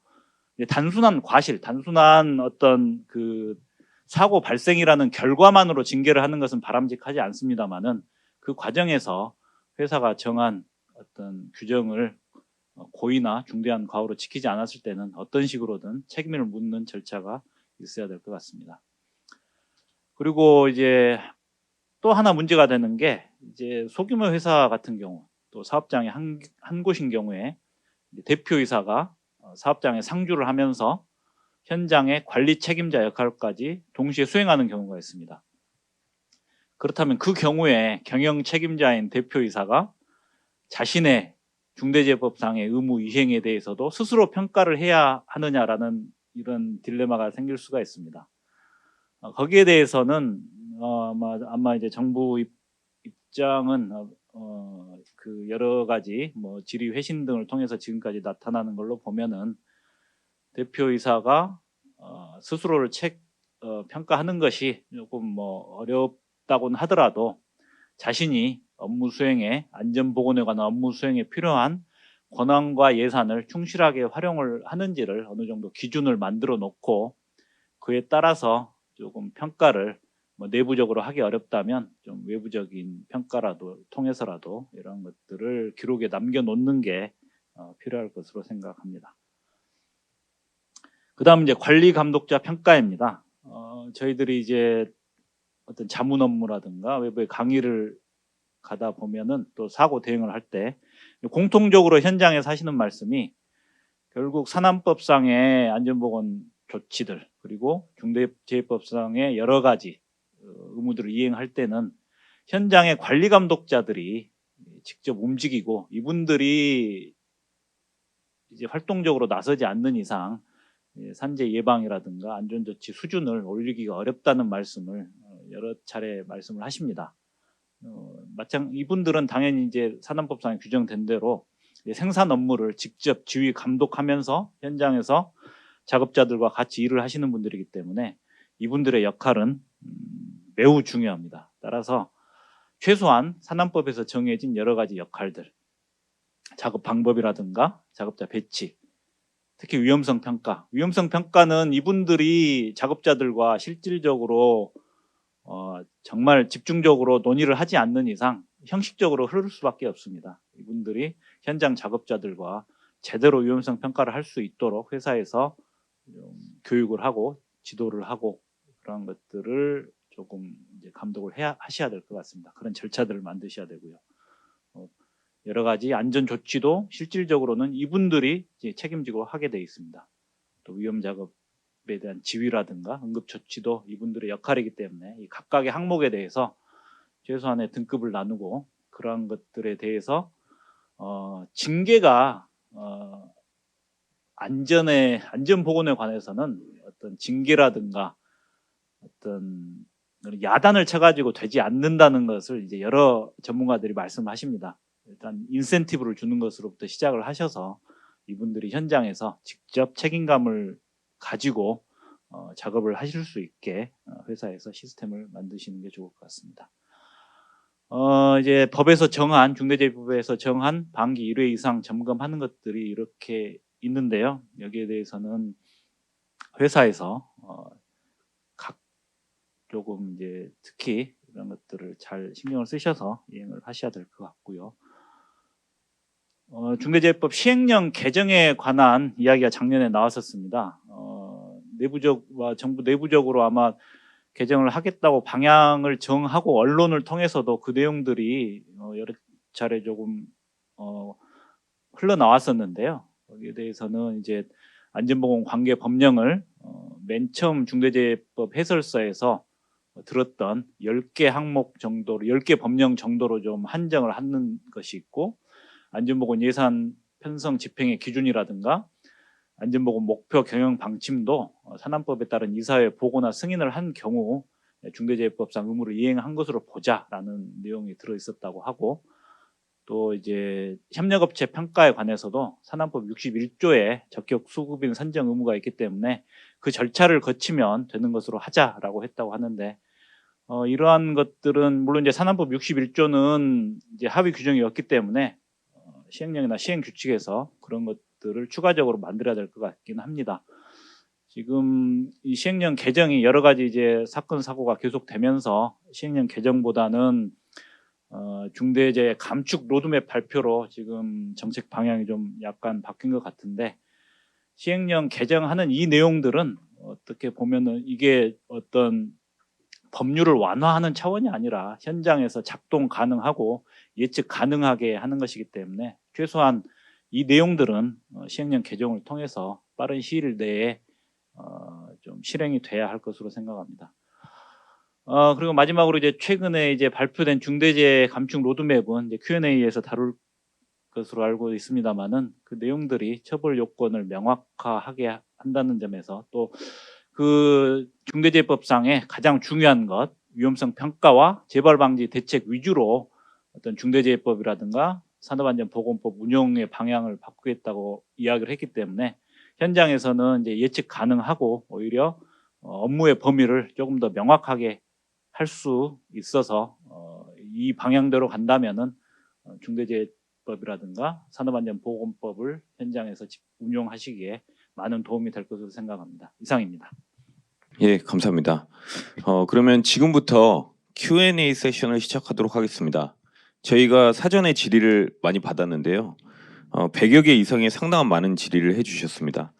단순한 과실, 단순한 어떤 그 사고 발생이라는 결과만으로 징계를 하는 것은 바람직하지 않습니다만은 그 과정에서 회사가 정한 어떤 규정을 고의나 중대한 과오로 지키지 않았을 때는 어떤 식으로든 책임을 묻는 절차가 있어야 될 것 같습니다. 그리고 이제 또 하나 문제가 되는 게 이제 소규모 회사 같은 경우 또 사업장이 한 곳인 경우에 대표이사가 사업장에 상주를 하면서 현장의 관리 책임자 역할까지 동시에 수행하는 경우가 있습니다. 그렇다면 그 경우에 경영 책임자인 대표이사가 자신의 중대재해법상의 의무 이행에 대해서도 스스로 평가를 해야 하느냐라는 이런 딜레마가 생길 수가 있습니다. 거기에 대해서는 아마 이제 정부 입장은 그 여러 가지 뭐 질의 회신 등을 통해서 지금까지 나타나는 걸로 보면은 대표이사가 스스로를 평가하는 것이 조금 뭐 어렵다고는 하더라도 자신이 업무 수행에 안전보건에 관한 업무 수행에 필요한 권한과 예산을 충실하게 활용을 하는지를 어느 정도 기준을 만들어 놓고 그에 따라서 조금 평가를 뭐 내부적으로 하기 어렵다면 좀 외부적인 평가라도 통해서라도 이런 것들을 기록에 남겨놓는 게 필요할 것으로 생각합니다. 그 다음 이제 관리 감독자 평가입니다. 저희들이 이제 어떤 자문 업무라든가 외부에 강의를 가다 보면은 또 사고 대응을 할 때 공통적으로 현장에서 하시는 말씀이 결국 산안법상의 안전보건 조치들 그리고 중대재해법상의 여러 가지 의무들을 이행할 때는 현장의 관리 감독자들이 직접 움직이고 이분들이 이제 활동적으로 나서지 않는 이상 산재 예방이라든가 안전조치 수준을 올리기가 어렵다는 말씀을 여러 차례 말씀을 하십니다. 이분들은 당연히 이제 산안법상에 규정된 대로 생산 업무를 직접 지휘 감독하면서 현장에서 작업자들과 같이 일을 하시는 분들이기 때문에 이분들의 역할은 매우 중요합니다. 따라서 최소한 산안법에서 정해진 여러 가지 역할들, 작업 방법이라든가 작업자 배치, 특히 위험성 평가. 위험성 평가는 이분들이 작업자들과 실질적으로 정말 집중적으로 논의를 하지 않는 이상 형식적으로 흐를 수밖에 없습니다. 이분들이 현장 작업자들과 제대로 위험성 평가를 할 수 있도록 회사에서 좀 교육을 하고 지도를 하고 그런 것들을 조금 이제 감독을 하셔야 될 것 같습니다. 그런 절차들을 만드셔야 되고요. 여러 가지 안전 조치도 실질적으로는 이분들이 이제 책임지고 하게 돼 있습니다. 또 위험 작업에 대한 지휘라든가 응급 조치도 이분들의 역할이기 때문에 이 각각의 항목에 대해서 최소한의 등급을 나누고 그러한 것들에 대해서 징계가 안전 보건에 관해서는 어떤 징계라든가 어떤 야단을 쳐가지고 되지 않는다는 것을 이제 여러 전문가들이 말씀하십니다. 일단 인센티브를 주는 것으로부터 시작을 하셔서 이분들이 현장에서 직접 책임감을 가지고 작업을 하실 수 있게 회사에서 시스템을 만드시는 게 좋을 것 같습니다. 이제 법에서 정한 중대재해법에서 정한 반기 1회 이상 점검하는 것들이 이렇게 있는데요. 여기에 대해서는 회사에서 각 조금 이제 특히 이런 것들을 잘 신경을 쓰셔서 이행을 하셔야 될 것 같고요. 중대재해법 시행령 개정에 관한 이야기가 작년에 나왔었습니다. 정부 내부적으로 아마 개정을 하겠다고 방향을 정하고 언론을 통해서도 그 내용들이 여러 차례 조금 흘러나왔었는데요. 거기에 대해서는 이제 안전보건 관계 법령을 맨 처음 중대재해법 해설서에서 들었던 10개 항목 정도로 10개 법령 정도로 좀 한정을 하는 것이 있고 안전보건 예산 편성 집행의 기준이라든가 안전보건 목표 경영 방침도 산안법에 따른 이사회 보고나 승인을 한 경우 중대재해법상 의무를 이행한 것으로 보자라는 내용이 들어 있었다고 하고 또 이제 협력업체 평가에 관해서도 산안법 61조에 적격 수급인 선정 의무가 있기 때문에 그 절차를 거치면 되는 것으로 하자라고 했다고 하는데 이러한 것들은 물론 이제 산안법 61조는 이제 합의 규정이었기 때문에 시행령이나 시행 규칙에서 그런 것들을 추가적으로 만들어야 될 것 같긴 합니다. 지금 이 시행령 개정이 여러 가지 이제 사건 사고가 계속되면서 시행령 개정보다는 중대재해 감축 로드맵 발표로 지금 정책 방향이 좀 약간 바뀐 것 같은데 시행령 개정하는 이 내용들은 어떻게 보면은 이게 어떤 법률을 완화하는 차원이 아니라 현장에서 작동 가능하고 예측 가능하게 하는 것이기 때문에 최소한 이 내용들은 시행령 개정을 통해서 빠른 시일 내에 좀 실행이 돼야 할 것으로 생각합니다. 그리고 마지막으로 이제 최근에 이제 발표된 중대재해 감축 로드맵은 이제 Q&A에서 다룰 것으로 알고 있습니다만은 그 내용들이 처벌 요건을 명확하게 한다는 점에서 또 그 중대재해법상의 가장 중요한 것 위험성 평가와 재발 방지 대책 위주로 어떤 중대재해법이라든가 산업안전보건법 운영의 방향을 바꾸겠다고 이야기를 했기 때문에 현장에서는 이제 예측 가능하고 오히려 업무의 범위를 조금 더 명확하게 할 수 있어서 이 방향대로 간다면은 중대재해법이라든가 산업안전보건법을 현장에서 운용하시기에 많은 도움이 될 것으로 생각합니다. 이상입니다. 예, 감사합니다. 그러면 지금부터 Q&A 세션을 시작하도록 하겠습니다. 저희가 사전에 질의를 많이 받았는데요. 100여 개 이상의 상당한 많은 질의를 해주셨습니다.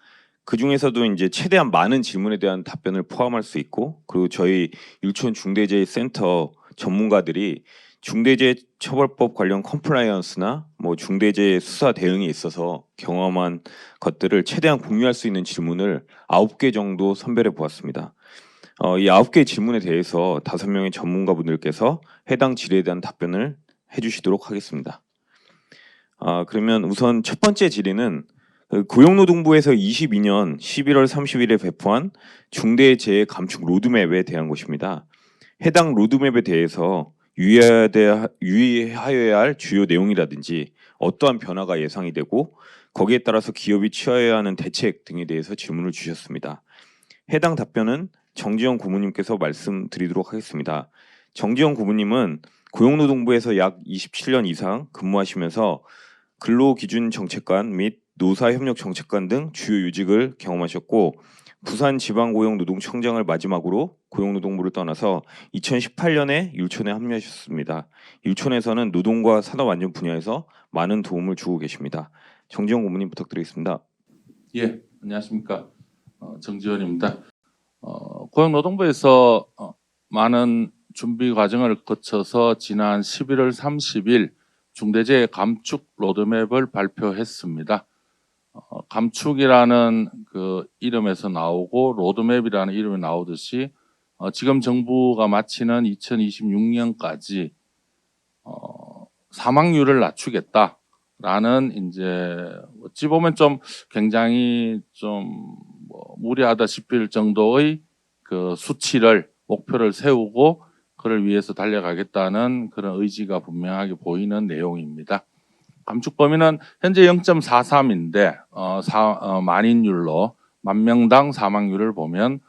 그 중에서도 이제 최대한 많은 질문에 대한 답변을 포함할 수 있고, 그리고 저희 율촌 중대재해센터 전문가들이 중대재해처벌법 관련 컴플라이언스나 뭐 중대재해 수사 대응에 있어서 경험한 것들을 최대한 공유할 수 있는 질문을 9개 정도 선별해 보았습니다. 이 9개 질문에 대해서 5명의 전문가분들께서 해당 질의에 대한 답변을 해주시도록 하겠습니다. 그러면 우선 첫 번째 질의는 고용노동부에서 22년 11월 30일에 배포한 중대재해 감축 로드맵에 대한 것입니다. 해당 로드맵에 대해서 유의하여야 할 주요 내용이라든지 어떠한 변화가 예상이 되고 거기에 따라서 기업이 취하여야 하는 대책 등에 대해서 질문을 주셨습니다. 해당 답변은 정지영 고문님께서 말씀드리도록 하겠습니다. 정지영 고문님은 고용노동부에서 약 27년 이상 근무하시면서 근로기준정책관 및 노사협력정책관 등 주요 요직을 경험하셨고 부산지방고용노동청장을 마지막으로 고용노동부를 떠나서 2018년에 율촌에 합류하셨습니다. 율촌에서는 노동과 산업안전 분야에서 많은 도움을 주고 계십니다. 정지원 고문님 부탁드리겠습니다. 예, 안녕하십니까. 정지원입니다. 고용노동부에서 많은 준비 과정을 거쳐서 지난 11월 30일 중대재해 감축 로드맵을 발표했습니다. 감축이라는 그 이름에서 나오고 로드맵이라는 이름이 나오듯이 지금 정부가 마치는 2026년까지 사망률을 낮추겠다라는 이제 어찌 보면 좀 굉장히 좀 무리하다 싶을 정도의 그 수치를 목표를 세우고 그를 위해서 달려가겠다는 그런 의지가 분명하게 보이는 내용입니다. 감축 범위는 현재 0.43인데 만인율로 만 명당 사망률을 보면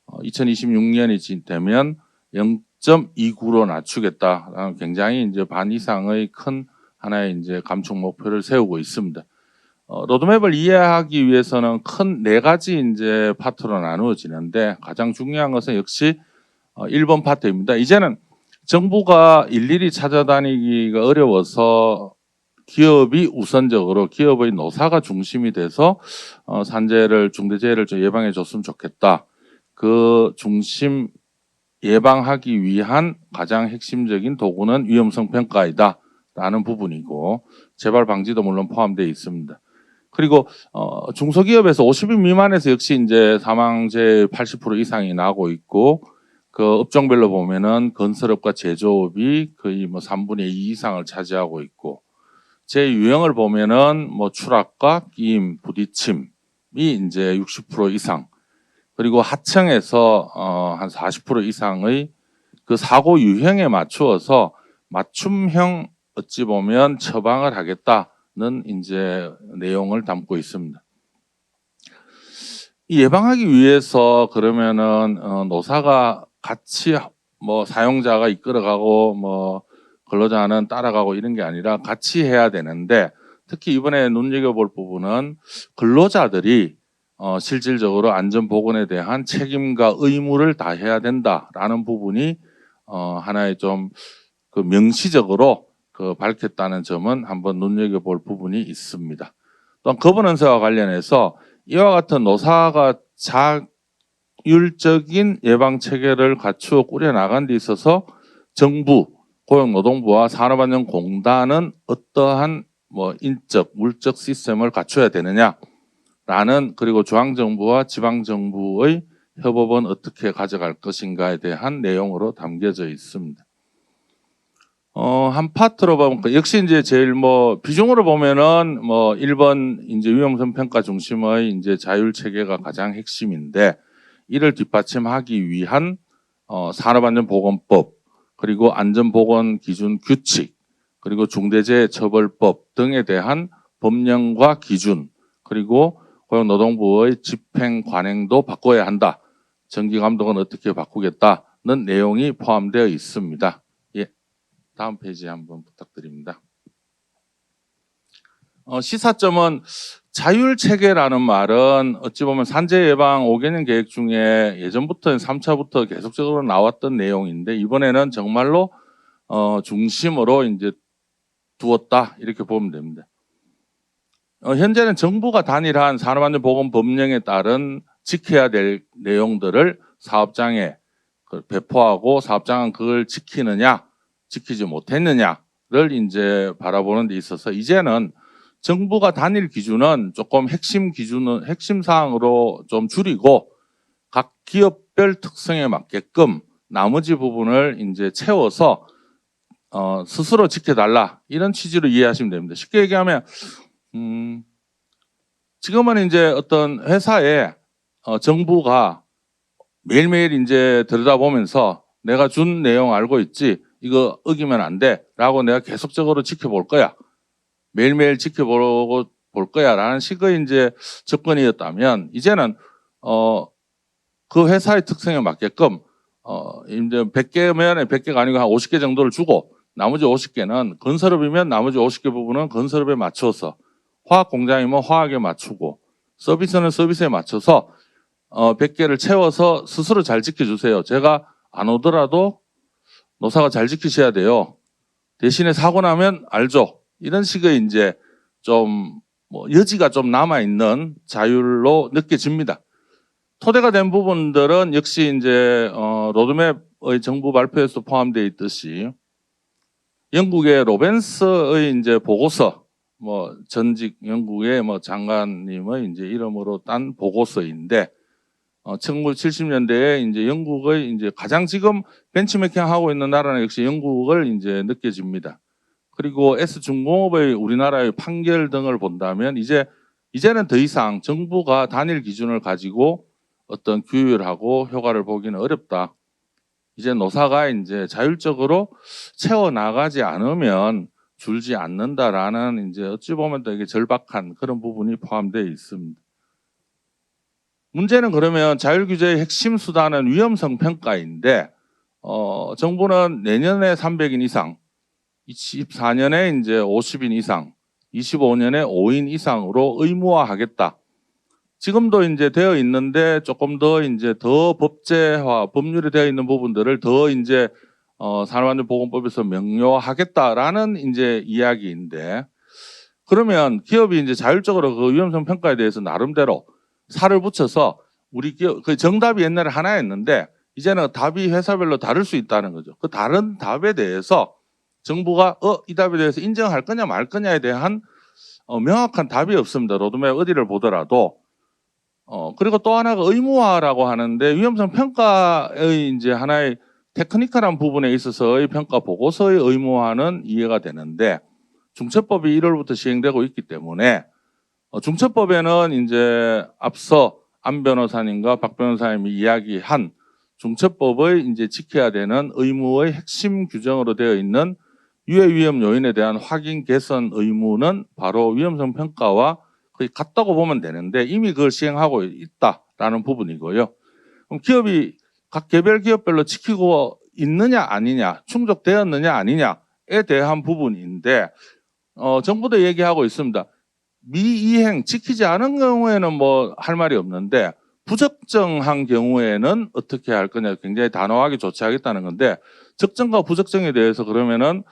2026년이 되면 0.29로 낮추겠다라는 굉장히 이제 반 이상의 큰 하나의 이제 감축 목표를 세우고 있습니다. 로드맵을 이해하기 위해서는 큰 네 가지 이제 파트로 나누어지는데 가장 중요한 것은 역시 1번 파트입니다. 이제는 정부가 일일이 찾아다니기가 어려워서 기업이 우선적으로 기업의 노사가 중심이 돼서 산재를 중대재해를 좀 예방해 줬으면 좋겠다. 그 중심 예방하기 위한 가장 핵심적인 도구는 위험성 평가이다 라는 부분이고 재발 방지도 물론 포함되어 있습니다. 그리고 중소기업에서 50인 미만에서 역시 이제 사망재해 80% 이상이 나고 있고 그 업종별로 보면은 건설업과 제조업이 거의 뭐 3분의 2 이상을 차지하고 있고 제 유형을 보면은 뭐 추락과 끼임, 부딪힘이 이제 60% 이상 그리고 하청에서 한 40% 이상의 그 사고 유형에 맞추어서 맞춤형 어찌 보면 처방을 하겠다는 이제 내용을 담고 있습니다. 이 예방하기 위해서 그러면은 노사가 같이 뭐 사용자가 이끌어가고 뭐 근로자는 따라가고 이런 게 아니라 같이 해야 되는데 특히 이번에 눈여겨볼 부분은 근로자들이 실질적으로 안전보건에 대한 책임과 의무를 다해야 된다라는 부분이 하나의 좀 그 명시적으로 그 밝혔다는 점은 한번 눈여겨볼 부분이 있습니다. 또한 거버넌스와 관련해서 이와 같은 노사가 자율적인 예방 체계를 갖추어 꾸려 나간 데 있어서 정부, 고용노동부와 산업안전공단은 어떠한 뭐 인적, 물적 시스템을 갖춰야 되느냐라는 그리고 중앙정부와 지방정부의 협업은 어떻게 가져갈 것인가에 대한 내용으로 담겨져 있습니다. 한 파트로 보면 역시 이제 제일 뭐 비중으로 보면은 뭐 1번 이제 위험성 평가 중심의 이제 자율 체계가 가장 핵심인데 이를 뒷받침하기 위한 산업안전보건법 그리고 안전보건 기준 규칙 그리고 중대재해처벌법 등에 대한 법령과 기준 그리고 고용노동부의 집행 관행도 바꿔야 한다. 정기감독은 어떻게 바꾸겠다는 내용이 포함되어 있습니다. 예, 다음 페이지 한번 부탁드립니다. 시사점은 자율체계라는 말은 어찌 보면 산재 예방 5개년 계획 중에 예전부터 3차부터 계속적으로 나왔던 내용인데 이번에는 정말로 중심으로 이제 두었다 이렇게 보면 됩니다. 현재는 정부가 단일한 산업안전보건 법령에 따른 지켜야 될 내용들을 사업장에 배포하고 사업장은 그걸 지키느냐 지키지 못했느냐를 이제 바라보는 데 있어서 이제는 정부가 단일 기준은 조금 핵심 사항으로 좀 줄이고 각 기업별 특성에 맞게끔 나머지 부분을 이제 채워서 스스로 지켜달라 이런 취지로 이해하시면 됩니다. 쉽게 얘기하면 지금은 이제 어떤 회사에 정부가 매일매일 이제 들여다보면서 내가 준 내용 알고 있지 이거 어기면 안 돼라고 내가 계속적으로 지켜볼 거야. 매일매일 지켜보고 볼 거야라는 식의 이제 접근이었다면 이제는 그 회사의 특성에 맞게끔 이제 100개면 100개가 아니고 한 50개 정도를 주고 나머지 50개는 건설업이면 나머지 50개 부분은 건설업에 맞춰서, 화학 공장이면 화학에 맞추고, 서비스는 서비스에 맞춰서 100개를 채워서 스스로 잘 지켜주세요. 제가 안 오더라도 노사가 잘 지키셔야 돼요. 대신에 사고 나면 알죠. 이런 식의 이제 좀 여지가 좀 남아 있는 자율로 느껴집니다. 토대가 된 부분들은 역시 이제 로드맵의 정부 발표에서 포함되어 있듯이 영국의 로벤스의 이제 보고서, 전직 영국의 장관님의 이제 이름으로 딴 보고서인데, 1970년대에 이제 영국의 이제 가장 지금 벤치마킹하고 있는 나라는 역시 영국을 이제 느껴집니다. 그리고 S중공업의 우리나라의 판결 등을 본다면 이제는 더 이상 정부가 단일 기준을 가지고 어떤 규율하고 효과를 보기는 어렵다. 이제 노사가 이제 자율적으로 채워 나가지 않으면 줄지 않는다라는 이제 어찌 보면 되게 절박한 그런 부분이 포함되어 있습니다. 문제는 그러면 자율규제의 핵심 수단은 위험성 평가인데, 정부는 내년에 300인 이상, 24년에 이제 50인 이상, 25년에 5인 이상으로 의무화하겠다. 지금도 이제 되어 있는데 조금 더 이제 더 법제화, 법률이 되어 있는 부분들을 더 이제 산업안전보건법에서 명료하겠다라는 이제 이야기인데, 그러면 기업이 이제 자율적으로 그 위험성 평가에 대해서 나름대로 살을 붙여서 우리 기업, 그 정답이 옛날에 하나였는데 이제는 답이 회사별로 다를 수 있다는 거죠. 그 다른 답에 대해서 정부가 이 답에 대해서 인정할 거냐 말 거냐에 대한 명확한 답이 없습니다. 로드맵 어디를 보더라도. 그리고 또 하나가 의무화라고 하는데, 위험성 평가의 이제 하나의 테크니컬한 부분에 있어서의 평가 보고서의 의무화는 이해가 되는데, 중처법이 1월부터 시행되고 있기 때문에 중처법에는 이제 앞서 안 변호사님과 박 변호사님이 이야기한 중처법의 이제 지켜야 되는 의무의 핵심 규정으로 되어 있는 유해 위험 요인에 대한 확인 개선 의무는 바로 위험성 평가와 거의 같다고 보면 되는데, 이미 그걸 시행하고 있다라는 부분이고요. 그럼 기업이 각 개별 기업별로 지키고 있느냐 아니냐, 충족되었느냐 아니냐에 대한 부분인데, 정부도 얘기하고 있습니다. 미이행, 지키지 않은 경우에는 뭐 할 말이 없는데, 부적정한 경우에는 어떻게 할 거냐, 굉장히 단호하게 조치하겠다는 건데, 적정과 부적정에 대해서 그러면은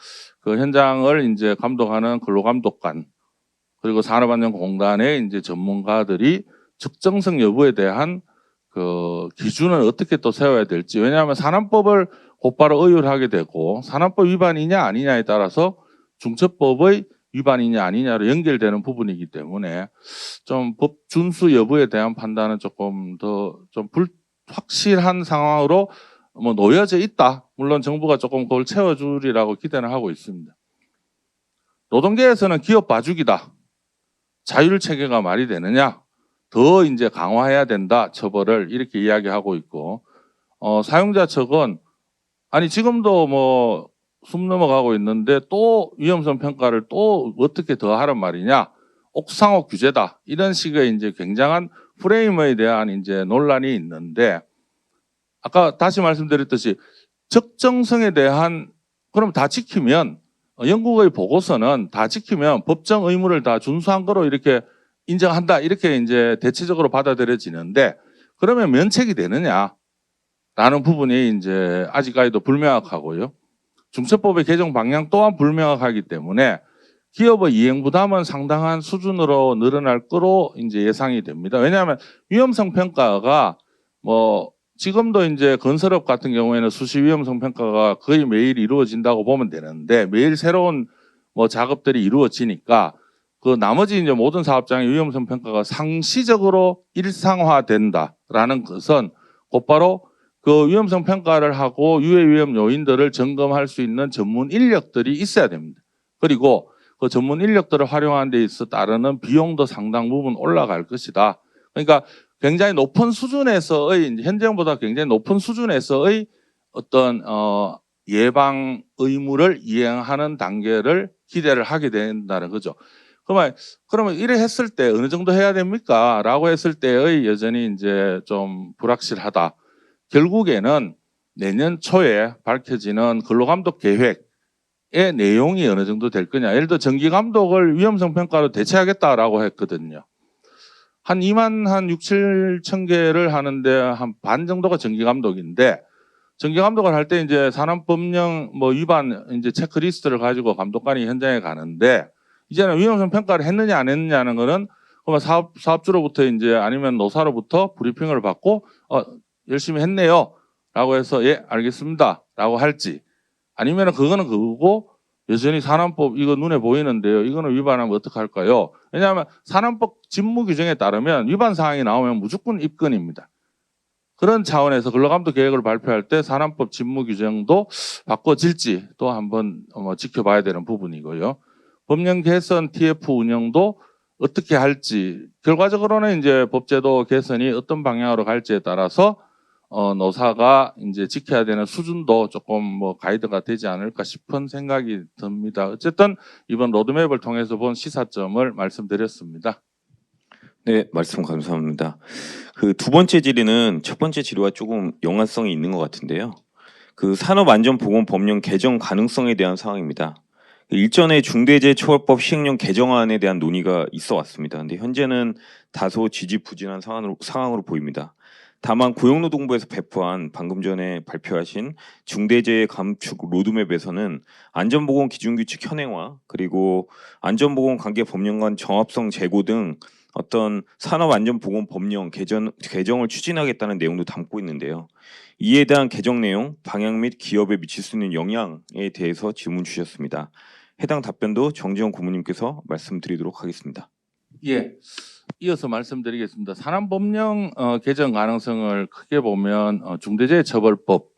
그 현장을 이제 감독하는 근로감독관, 그리고 산업안전공단의 이제 전문가들이 적정성 여부에 대한 그 기준을 어떻게 또 세워야 될지, 왜냐하면 산안법을 곧바로 의율하게 되고, 산안법 위반이냐 아니냐에 따라서 중처법의 위반이냐 아니냐로 연결되는 부분이기 때문에 좀 법 준수 여부에 대한 판단은 조금 더 좀 불확실한 상황으로 놓여져 있다. 물론 정부가 조금 그걸 채워주리라고 기대는 하고 있습니다. 노동계에서는 기업 봐주기다, 자율 체계가 말이 되느냐, 더 이제 강화해야 된다, 처벌을, 이렇게 이야기하고 있고, 사용자 측은 아니 지금도 숨 넘어가고 있는데 또 위험성 평가를 또 어떻게 더 하란 말이냐, 옥상옥 규제다, 이런 식의 이제 굉장한 프레임에 대한 이제 논란이 있는데, 아까 다시 말씀드렸듯이 적정성에 대한, 그럼 다 지키면, 영국의 보고서는 다 지키면 법정 의무를 다 준수한 거로 이렇게 인정한다, 이렇게 이제 대체적으로 받아들여지는데, 그러면 면책이 되느냐라는 부분이 이제 아직까지도 불명확하고요. 중처법의 개정 방향 또한 불명확하기 때문에 기업의 이행 부담은 상당한 수준으로 늘어날 거로 이제 예상이 됩니다. 왜냐하면 위험성 평가가 지금도 이제 건설업 같은 경우에는 수시 위험성 평가가 거의 매일 이루어진다고 보면 되는데, 매일 새로운 작업들이 이루어지니까 그 나머지 이제 모든 사업장의 위험성 평가가 상시적으로 일상화된다라는 것은 곧바로 그 위험성 평가를 하고 유해 위험 요인들을 점검할 수 있는 전문 인력들이 있어야 됩니다. 그리고 그 전문 인력들을 활용하는 데 있어 따르는 비용도 상당 부분 올라갈 것이다. 그러니까 굉장히 높은 수준에서의, 현재보다 굉장히 높은 수준에서의 어떤 예방 의무를 이행하는 단계를 기대를 하게 된다는 거죠. 그러면 이래 했을 때 어느 정도 해야 됩니까? 라고 했을 때의 여전히 이제 좀 불확실하다. 결국에는 내년 초에 밝혀지는 근로감독 계획에 내용이 어느 정도 될 거냐. 예를 들어 정기 감독을 위험성 평가로 대체하겠다라고 했거든요. 한 2만 한 6, 7천 개를 하는데 한 반 정도가 정기 감독인데, 정기 감독을 할 때 이제 산업법령 뭐 위반 이제 체크리스트를 가지고 감독관이 현장에 가는데, 이제는 위험성 평가를 했느냐 안 했느냐는 거는 그러면 사업주로부터 이제 아니면 노사로부터 브리핑을 받고 열심히 했네요라고 해서 예 알겠습니다 라고 할지, 아니면 그거는 그거고 여전히 산업법 이거 눈에 보이는데요, 이거는 위반하면 어떡할까요? 왜냐하면 산업법 직무 규정에 따르면 위반 사항이 나오면 무조건 입건입니다. 그런 차원에서 근로감독 계획을 발표할 때 산업법 직무 규정도 바꿔질지 또 한번 지켜봐야 되는 부분이고요. 법령 개선 TF 운영도 어떻게 할지, 결과적으로는 이제 법제도 개선이 어떤 방향으로 갈지에 따라서 노사가 이제 지켜야 되는 수준도 조금 뭐 가이드가 되지 않을까 싶은 생각이 듭니다. 어쨌든 이번 로드맵을 통해서 본 시사점을 말씀드렸습니다. 네, 말씀 감사합니다. 그 두 번째 질의는 첫 번째 질의와 조금 연관성이 있는 것 같은데요. 그 산업안전보건법령 개정 가능성에 대한 사항입니다. 일전에 중대재해처벌법 시행령 개정안에 대한 논의가 있어 왔습니다. 근데 현재는 다소 지지부진한 상황으로 보입니다. 다만 고용노동부에서 배포한 방금 전에 발표하신 중대재해 감축 로드맵에서는 안전보건 기준규칙 현행화, 그리고 안전보건 관계 법령 간 정합성 제고 등 어떤 산업안전보건법령 개정을 추진하겠다는 내용도 담고 있는데요. 이에 대한 개정 내용, 방향 및 기업에 미칠 수 있는 영향에 대해서 질문 주셨습니다. 해당 답변도 정지영 고문님께서 말씀드리도록 하겠습니다. 예, 이어서 말씀드리겠습니다. 산업법령 개정 가능성을 크게 보면 중대재해처벌법,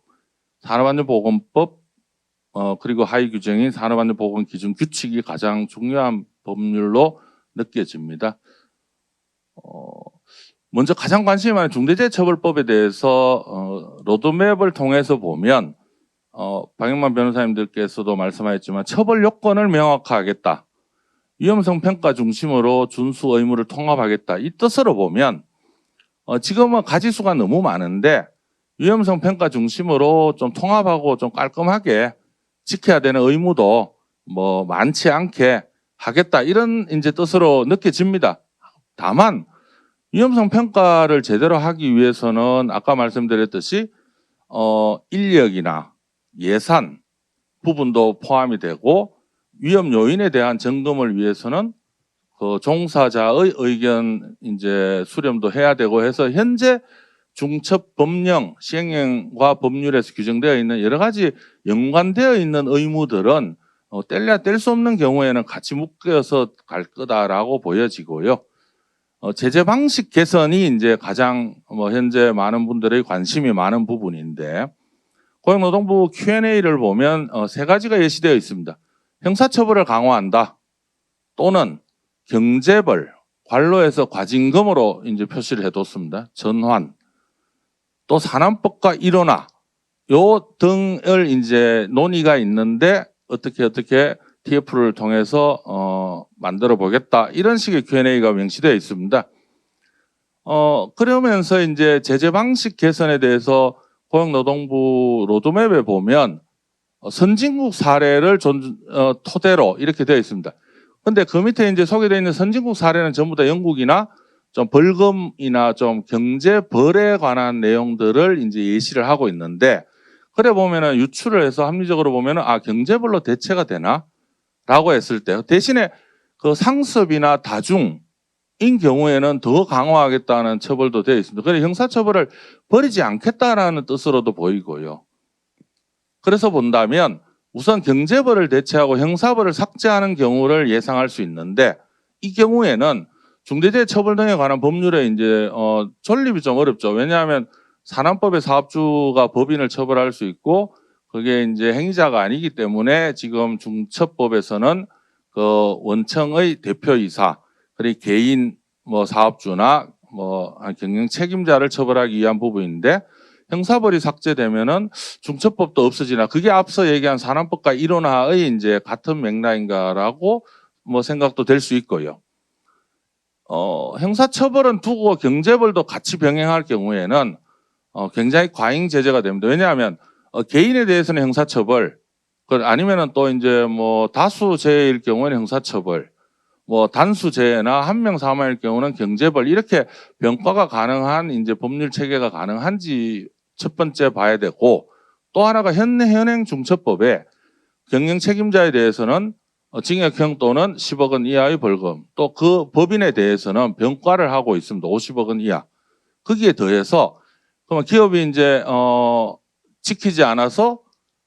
산업안전보건법, 그리고 하위 규정인 산업안전보건기준규칙이 가장 중요한 법률로 느껴집니다. 먼저 가장 관심이 많은 중대재해처벌법에 대해서 로드맵을 통해서 보면 박영만 변호사님들께서도 말씀하셨지만 처벌 요건을 명확화하겠다, 위험성 평가 중심으로 준수 의무를 통합하겠다, 이 뜻으로 보면 지금은 가지수가 너무 많은데 위험성 평가 중심으로 좀 통합하고 좀 깔끔하게 지켜야 되는 의무도 뭐 많지 않게 하겠다, 이런 이제 뜻으로 느껴집니다. 다만 위험성 평가를 제대로 하기 위해서는 아까 말씀드렸듯이 인력이나 예산 부분도 포함이 되고, 위험 요인에 대한 점검을 위해서는 그 종사자의 의견 이제 수렴도 해야 되고 해서 현재 중첩 법령 시행령과 법률에서 규정되어 있는 여러 가지 연관되어 있는 의무들은 뗄래야 뗄 수 없는 경우에는 같이 묶여서 갈 거다라고 보여지고요. 제재 방식 개선이 이제 가장 현재 많은 분들의 관심이 많은 부분인데, 고용노동부 Q&A를 보면 세 가지가 예시되어 있습니다. 형사처벌을 강화한다, 또는 경제벌, 관로에서 과징금으로 이제 표시를 해뒀습니다. 전환, 또 산안법과 일원화, 요 등을 이제 논의가 있는데 어떻게 TF를 통해서 만들어 보겠다, 이런 식의 Q&A가 명시되어 있습니다. 그러면서 이제 제재 방식 개선에 대해서 고용노동부 로드맵에 보면 선진국 사례를 토대로 이렇게 되어 있습니다. 근데 그 밑에 이제 소개되어 있는 선진국 사례는 전부 다 영국이나 좀 벌금이나 좀 경제벌에 관한 내용들을 이제 예시를 하고 있는데, 그래 보면은 유추를 해서 합리적으로 보면은 경제벌로 대체가 되나? 라고 했을 때 대신에 그 상습이나 다중인 경우에는 더 강화하겠다는 처벌도 되어 있습니다. 그래서 형사처벌을 버리지 않겠다라는 뜻으로도 보이고요. 그래서 본다면 우선 경제벌을 대체하고 형사벌을 삭제하는 경우를 예상할 수 있는데, 이 경우에는 중대재해처벌 등에 관한 법률에 이제 존립이 좀 어렵죠. 왜냐하면 산안법의 사업주가 법인을 처벌할 수 있고 그게 이제 행위자가 아니기 때문에 지금 중처법에서는 그 원청의 대표이사, 그리고 개인 사업주나 경영 책임자를 처벌하기 위한 부분인데, 형사벌이 삭제되면은 중처법도 없어지나, 그게 앞서 얘기한 산안법과 일원화의 이제 같은 맥락인가라고 생각도 될 수 있고요. 형사처벌은 두고 경제벌도 같이 병행할 경우에는 굉장히 과잉 제재가 됩니다. 왜냐하면 개인에 대해서는 형사처벌, 아니면은 또 이제 뭐 다수재해일 경우에는 형사처벌, 뭐 단수재해나 한 명 사망일 경우는 경제벌, 이렇게 병과가 가능한 이제 법률 체계가 가능한지 첫 번째 봐야 되고, 또 하나가 현행 중처법에 경영 책임자에 대해서는 징역형 또는 10억 원 이하의 벌금, 또 그 법인에 대해서는 병과를 하고 있습니다. 50억 원 이하. 거기에 더해서 그러면 기업이 이제 지키지 않아서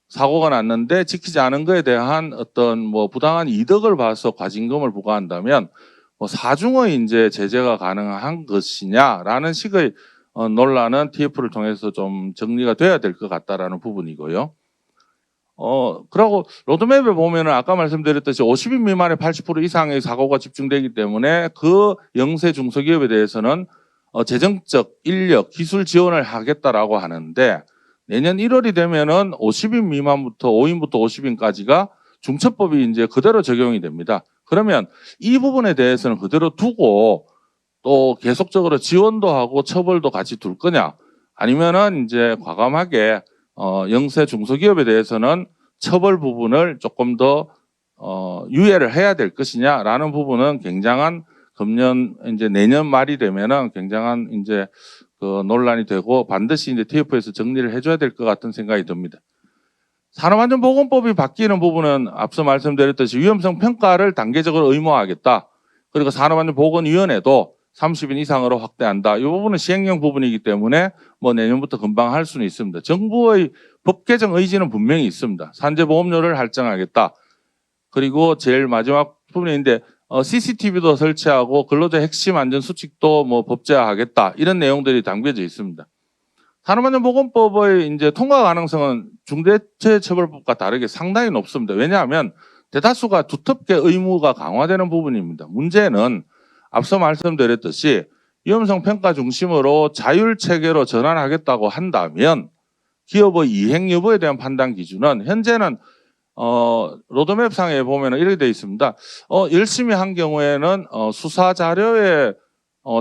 사고가 났는데 지키지 않은 거에 대한 어떤 뭐 부당한 이득을 봐서 과징금을 부과한다면 뭐 사중의 이제 제재가 가능한 것이냐라는 식의 논란은 TF를 통해서 좀 정리가 돼야 될 것 같다라는 부분이고요. 그리고 로드맵에 보면은 아까 말씀드렸듯이 50인 미만의 80% 이상의 사고가 집중되기 때문에 그 영세 중소기업에 대해서는 재정적, 인력, 기술 지원을 하겠다라고 하는데, 내년 1월이 되면은 50인 미만부터 5인부터 50인까지가 중처법이 이제 그대로 적용이 됩니다. 그러면 이 부분에 대해서는 그대로 두고 또 계속적으로 지원도 하고 처벌도 같이 둘 거냐, 아니면은 이제 과감하게 영세 중소기업에 대해서는 처벌 부분을 조금 더 유예를 해야 될 것이냐라는 부분은 굉장한 금년 이제 내년 말이 되면은 굉장한 이제 그 논란이 되고 반드시 이제 TF에서 정리를 해줘야 될 것 같은 생각이 듭니다. 산업안전보건법이 바뀌는 부분은 앞서 말씀드렸듯이 위험성 평가를 단계적으로 의무화하겠다. 그리고 산업안전보건위원회도 30인 이상으로 확대한다. 이 부분은 시행령 부분이기 때문에 뭐 내년부터 금방 할 수는 있습니다. 정부의 법 개정 의지는 분명히 있습니다. 산재보험료를 할증하겠다. 그리고 제일 마지막 부분인데 CCTV도 설치하고 근로자 핵심 안전 수칙도 뭐 법제화하겠다. 이런 내용들이 담겨져 있습니다. 산업안전보건법의 이제 통과 가능성은 중대재해처벌법과 다르게 상당히 높습니다. 왜냐하면 대다수가 두텁게 의무가 강화되는 부분입니다. 문제는 앞서 말씀드렸듯이 위험성 평가 중심으로 자율 체계로 전환하겠다고 한다면 기업의 이행 여부에 대한 판단 기준은 현재는 로드맵상에 보면 이렇게 되어 있습니다. 열심히 한 경우에는 수사 자료에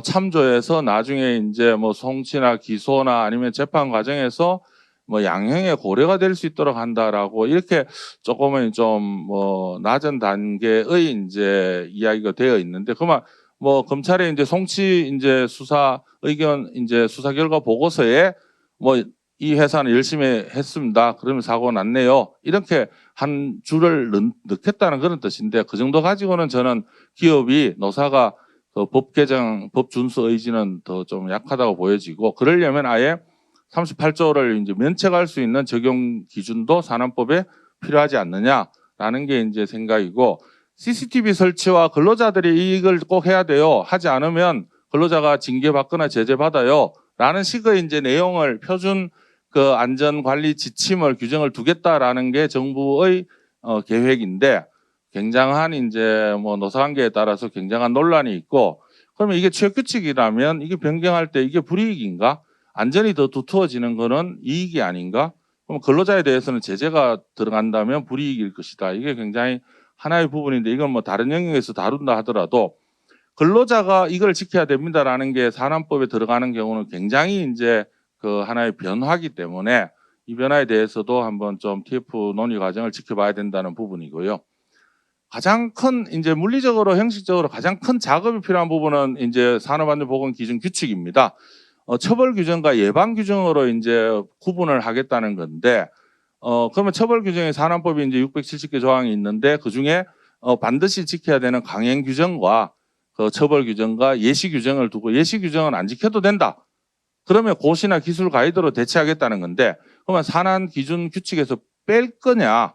참조해서 나중에 이제 뭐 송치나 기소나 아니면 재판 과정에서 뭐 양형의 고려가 될 수 있도록 한다라고, 이렇게 조금은 좀 뭐 낮은 단계의 이제 이야기가 되어 있는데, 그만 뭐 검찰의 이제 송치 이제 수사 의견 이제 수사 결과 보고서에 뭐 이 회사는 열심히 했습니다. 그러면 사고가 났네요. 이렇게 한 줄을 넣겠다는 그런 뜻인데, 그 정도 가지고는 저는 기업이 노사가 그 법 개정, 법 준수 의지는 더 좀 약하다고 보여지고, 그러려면 아예 38조를 이제 면책할 수 있는 적용 기준도 산안법에 필요하지 않느냐라는 게 이제 생각이고, CCTV 설치와 근로자들이 이걸 꼭 해야 돼요. 하지 않으면 근로자가 징계받거나 제재받아요. 라는 식의 이제 내용을 표준 그 안전관리 지침을 규정을 두겠다라는 게 정부의 계획인데, 굉장한 이제 뭐 노사관계에 따라서 굉장한 논란이 있고, 그러면 이게 취업규칙이라면 이게 변경할 때 이게 불이익인가? 안전이 더 두터워지는 거는 이익이 아닌가? 그럼 근로자에 대해서는 제재가 들어간다면 불이익일 것이다. 이게 굉장히 하나의 부분인데, 이건 뭐 다른 영역에서 다룬다 하더라도 근로자가 이걸 지켜야 됩니다라는 게 산안법에 들어가는 경우는 굉장히 이제 그 하나의 변화이기 때문에 이 변화에 대해서도 한번 좀 TF 논의 과정을 지켜봐야 된다는 부분이고요. 가장 큰 이제 물리적으로 형식적으로 가장 큰 작업이 필요한 부분은 이제 산업안전보건기준 규칙입니다. 처벌 규정과 예방 규정으로 이제 구분을 하겠다는 건데, 그러면 처벌 규정에 산안법이 이제 670개 조항이 있는데, 그 중에 반드시 지켜야 되는 강행 규정과 그 처벌 규정과 예시 규정을 두고, 예시 규정은 안 지켜도 된다. 그러면 고시나 기술 가이드로 대체하겠다는 건데, 그러면 산안 기준 규칙에서 뺄 거냐,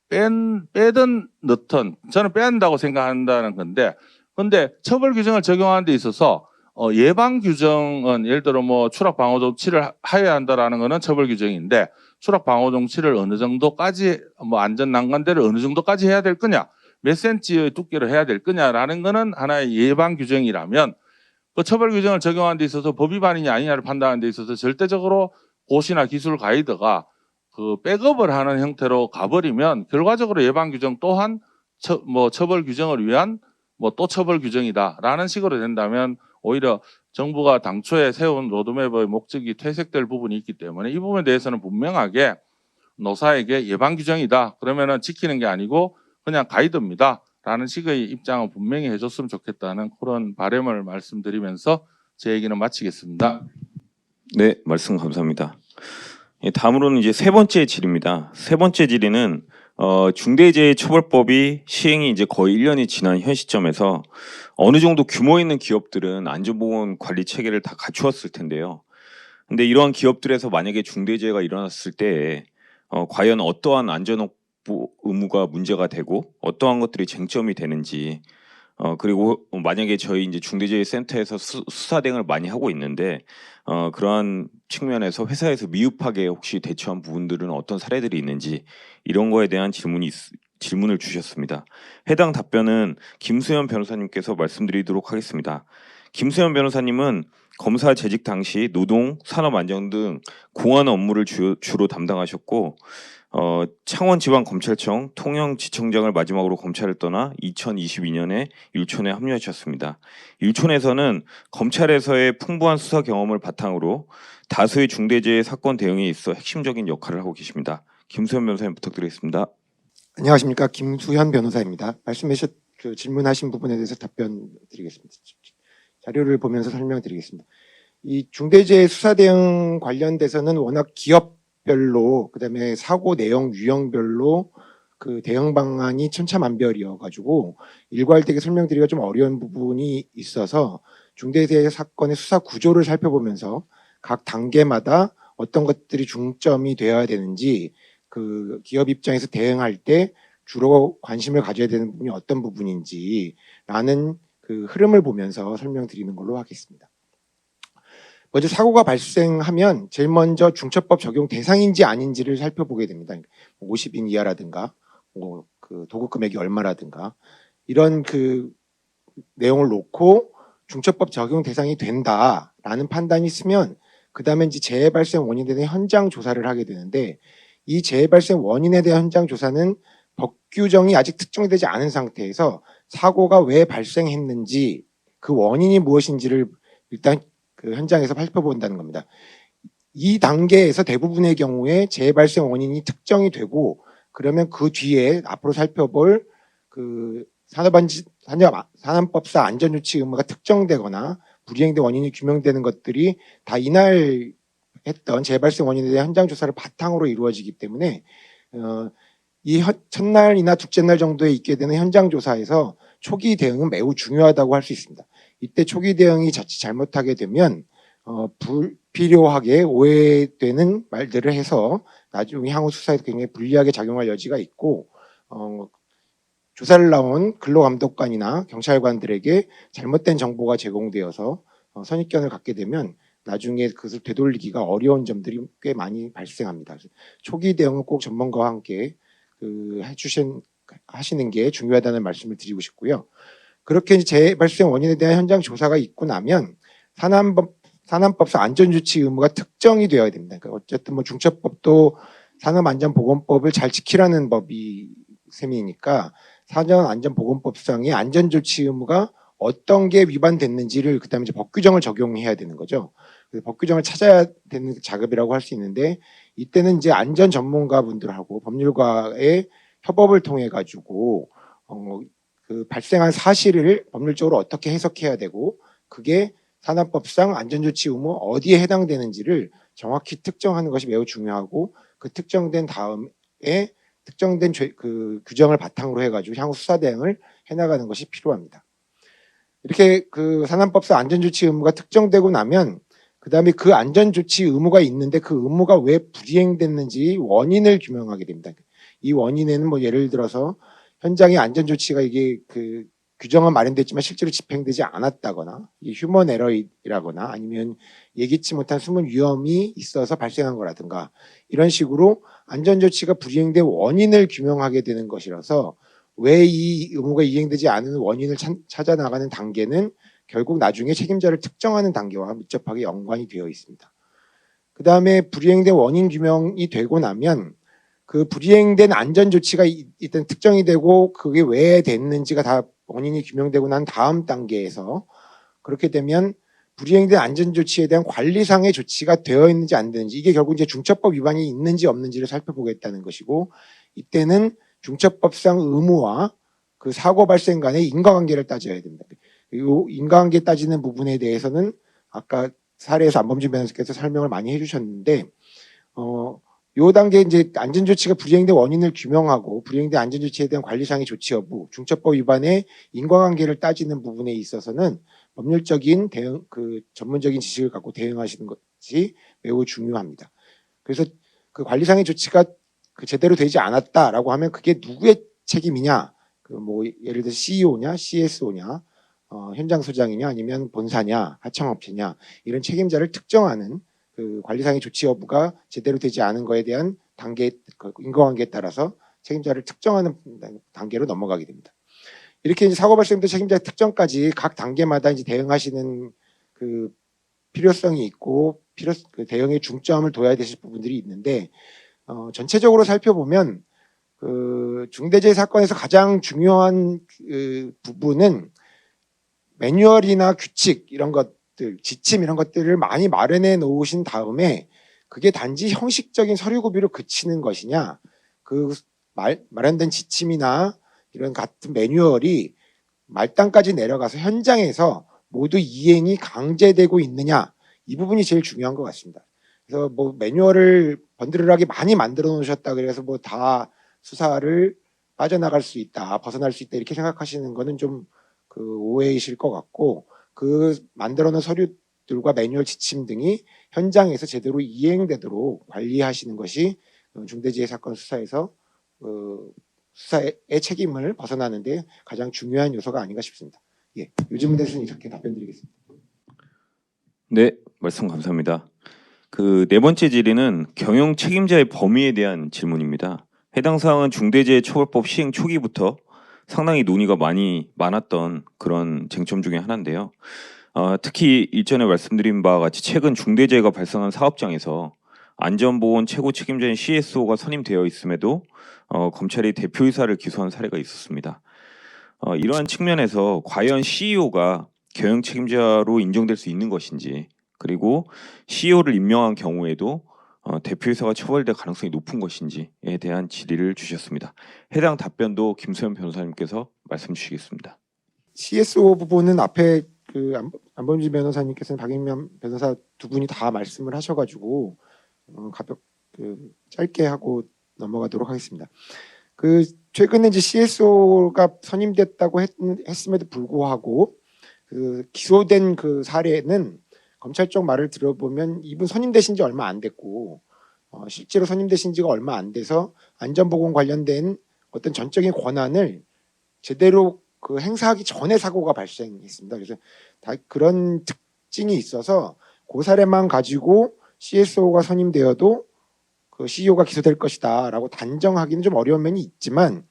빼든 넣든 저는 빼야 한다고 생각한다는 건데, 근데 처벌 규정을 적용하는 데 있어서 예방 규정은 예를 들어 뭐 추락 방호 조치를 하여야 한다라는 거는 처벌 규정인데, 추락 방호 조치를 어느 정도까지 뭐 안전 난간대를 어느 정도까지 해야 될 거냐, 몇 센치의 두께로 해야 될 거냐라는 거는 하나의 예방 규정이라면, 그 처벌 규정을 적용하는 데 있어서 법 위반이냐 아니냐를 판단하는 데 있어서 절대적으로 고시나 기술 가이드가 그 백업을 하는 형태로 가버리면 결과적으로 예방 규정 또한 처벌 규정을 위한 뭐 또 처벌 규정이다라는 식으로 된다면 오히려 정부가 당초에 세운 로드맵의 목적이 퇴색될 부분이 있기 때문에 이 부분에 대해서는 분명하게 노사에게 예방 규정이다. 그러면은 지키는 게 아니고 그냥 가이드입니다. 라는 식의 입장을 분명히 해줬으면 좋겠다는 그런 바람을 말씀드리면서 제 얘기는 마치겠습니다. 네, 말씀 감사합니다. 예, 다음으로는 이제 세 번째 질의입니다. 세 번째 질의는 중대재해처벌법이 시행이 이제 거의 1년이 지난 현 시점에서 어느 정도 규모 있는 기업들은 안전보건 관리 체계를 다 갖추었을 텐데요. 근데 이러한 기업들에서 만약에 중대재해가 일어났을 때 과연 어떠한 안전업보 의무가 문제가 되고 어떠한 것들이 쟁점이 되는지 그리고 만약에 저희 이제 중대재해센터에서 수사 대응을 많이 하고 있는데 그러한 측면에서 회사에서 미흡하게 혹시 대처한 부분들은 어떤 사례들이 있는지 이런 거에 대한 질문을 주셨습니다. 해당 답변은 김수현 변호사님께서 말씀드리도록 하겠습니다. 김수현 변호사님은 검사 재직 당시 노동, 산업안전 등 공안 업무를 주로 담당하셨고 창원지방검찰청 통영지청장을 마지막으로 검찰을 떠나 2022년에 율촌에 합류하셨습니다. 율촌에서는 검찰에서의 풍부한 수사 경험을 바탕으로 다수의 중대재해 사건 대응에 있어 핵심적인 역할을 하고 계십니다. 김수현 변호사님 부탁드리겠습니다. 안녕하십니까, 김수현 변호사입니다. 질문하신 부분에 대해서 답변 드리겠습니다. 자료를 보면서 설명드리겠습니다. 이 중대재해 수사 대응 관련돼서는 워낙 기업별로 그다음에 사고 내용 유형별로 그 대응 방안이 천차만별이어가지고 일괄되게 설명드리기가 좀 어려운 부분이 있어서 중대재해 사건의 수사 구조를 살펴보면서 각 단계마다 어떤 것들이 중점이 되어야 되는지 그 기업 입장에서 대응할 때 주로 관심을 가져야 되는 부분이 어떤 부분인지라는 그 흐름을 보면서 설명드리는 걸로 하겠습니다. 먼저 사고가 발생하면 제일 먼저 중처법 적용 대상인지 아닌지를 살펴보게 됩니다. 50인 이하라든가, 그 도급 금액이 얼마라든가 이런 그 내용을 놓고 중처법 적용 대상이 된다라는 판단이 있으면 그 다음에 이제 재해 발생 원인에 대한 현장 조사를 하게 되는데 이 재해 발생 원인에 대한 현장 조사는 법 규정이 아직 특정되지 않은 상태에서 사고가 왜 발생했는지 그 원인이 무엇인지를 일단 그 현장에서 살펴본다는 겁니다. 이 단계에서 대부분의 경우에 재해 발생 원인이 특정이 되고 그러면 그 뒤에 앞으로 살펴볼 그 산업법사 안전조치 의무가 특정되거나 불이행된 원인이 규명되는 것들이 다 이날 했던 재해 발생 원인에 대한 현장 조사를 바탕으로 이루어지기 때문에 이 첫날이나 둘째 날 정도에 있게 되는 현장 조사에서 초기 대응은 매우 중요하다고 할 수 있습니다. 이때 초기 대응이 자칫 잘못하게 되면 불필요하게 오해되는 말들을 해서 나중에 향후 수사에 굉장히 불리하게 작용할 여지가 있고 조사를 나온 근로감독관이나 경찰관들에게 잘못된 정보가 제공되어서 선입견을 갖게 되면 나중에 그것을 되돌리기가 어려운 점들이 꽤 많이 발생합니다. 그래서 초기 대응은 꼭 전문가와 함께 하시는 게 중요하다는 말씀을 드리고 싶고요. 그렇게 재해 발생 원인에 대한 현장 조사가 있고 나면 산업법상 안전조치 의무가 특정이 되어야 됩니다. 그러니까 어쨌든 뭐 중처법도 산업안전보건법을 잘 지키라는 법이 셈이니까 산업안전보건법상의 안전조치 의무가 어떤 게 위반됐는지를 그다음에 이제 법 규정을 적용해야 되는 거죠. 그래서 법 규정을 찾아야 되는 작업이라고 할 수 있는데 이때는 이제 안전 전문가분들하고 법률가의 협업을 통해 가지고 그 발생한 사실을 법률적으로 어떻게 해석해야 되고 그게 산업법상 안전조치 의무 어디에 해당되는지를 정확히 특정하는 것이 매우 중요하고 그 특정된 다음에 특정된 그 규정을 바탕으로 해가지고 향후 수사 대응을 해나가는 것이 필요합니다. 이렇게 그 산업법상 안전조치 의무가 특정되고 나면 그 다음에 그 안전조치 의무가 있는데 그 의무가 왜 불이행됐는지 원인을 규명하게 됩니다. 이 원인에는 뭐 예를 들어서 현장의 안전조치가 이게 그 규정은 마련됐지만 실제로 집행되지 않았다거나 휴먼 에러이라거나 아니면 예기치 못한 숨은 위험이 있어서 발생한 거라든가 이런 식으로 안전조치가 불이행된 원인을 규명하게 되는 것이라서 왜 이 의무가 이행되지 않은 원인을 찾아 나가는 단계는 결국 나중에 책임자를 특정하는 단계와 밀접하게 연관이 되어 있습니다. 그 다음에 불이행된 원인 규명이 되고 나면 그 불이행된 안전조치가 일단 특정이 되고 그게 왜 됐는지가 다 원인이 규명되고 난 다음 단계에서 그렇게 되면 불이행된 안전조치에 대한 관리상의 조치가 되어 있는지 안 되는지, 이게 결국 이제 중첩법 위반이 있는지 없는지를 살펴보겠다는 것이고, 이때는 중첩법상 의무와 그 사고 발생 간의 인과관계를 따져야 됩니다. 이 인과관계 따지는 부분에 대해서는 아까 사례에서 안범진 변호사께서 설명을 많이 해주셨는데, 요 단계 이제 안전조치가 불이행된 원인을 규명하고 불이행된 안전조치에 대한 관리상의 조치 여부, 중첩법 위반의 인과관계를 따지는 부분에 있어서는 법률적인 대응, 그 전문적인 지식을 갖고 대응하시는 것이 매우 중요합니다. 그래서 그 관리상의 조치가 그 제대로 되지 않았다라고 하면 그게 누구의 책임이냐? 그 뭐 예를 들어 CEO냐, CSO냐, 현장 소장이냐, 아니면 본사냐, 하청업체냐, 이런 책임자를 특정하는 그 관리상의 조치 여부가 제대로 되지 않은 거에 대한 단계, 그 인과관계에 따라서 책임자를 특정하는 단계로 넘어가게 됩니다. 이렇게 이제 사고 발생부터 책임자 특정까지 각 단계마다 이제 대응하시는 그 필요성이 있고 그 대응의 중점을 둬야 되실 부분들이 있는데, 전체적으로 살펴보면 그 중대재해 사건에서 가장 중요한 그 부분은 매뉴얼이나 규칙 이런 것들, 지침 이런 것들을 많이 마련해 놓으신 다음에 그게 단지 형식적인 서류 구비로 그치는 것이냐, 그 마련된 지침이나 이런 같은 매뉴얼이 말단까지 내려가서 현장에서 모두 이행이 강제되고 있느냐, 이 부분이 제일 중요한 것 같습니다. 그래서 뭐 매뉴얼을 번드르르하게 많이 만들어 놓으셨다 그래서 뭐 다 수사를 빠져나갈 수 있다, 벗어날 수 있다 이렇게 생각하시는 거는 좀 그 오해이실 것 같고, 그 만들어 놓은 서류들과 매뉴얼 지침 등이 현장에서 제대로 이행되도록 관리하시는 것이 중대재해 사건 수사에서 수사의 책임을 벗어나는데 가장 중요한 요소가 아닌가 싶습니다. 예, 요즘 대해서는 이렇게 답변드리겠습니다. 네, 말씀 감사합니다. 그 네 번째 질의는 경영 책임자의 범위에 대한 질문입니다. 해당 사항은 중대재해처벌법 시행 초기부터 상당히 논의가 많았던 그런 쟁점 중에 하나인데요. 특히 일전에 말씀드린 바와 같이 최근 중대재해가 발생한 사업장에서 안전보건 최고 책임자인 CSO가 선임되어 있음에도 검찰이 대표이사를 기소한 사례가 있었습니다. 이러한 측면에서 과연 CEO가 경영 책임자로 인정될 수 있는 것인지, 그리고 CEO를 임명한 경우에도 대표이사가 처벌될 가능성이 높은 것인지에 대한 질의를 주셨습니다. 해당 답변도 김소연 변호사님께서 말씀 주시겠습니다. CSO 부분은 앞에 그 안범진 변호사님께서는 박인면 변호사 두 분이 다 말씀을 하셔가지고 짧게 하고 넘어가도록 하겠습니다. 그 최근에 이제 CSO가 선임됐다고 했음에도 불구하고 그 기소된 그 사례는 검찰 쪽 말을 들어보면 이분 선임되신 지 얼마 안 됐고 실제로 선임되신 지가 얼마 안 돼서 안전보건 관련된 어떤 전적인 권한을 제대로 그 행사하기 전에 사고가 발생했습니다. 그래서 다 그런 특징이 있어서 그 사례만 가지고 CSO가 선임되어도 그 CEO가 기소될 것이다라고 단정하기는 좀 어려운 면이 있지만,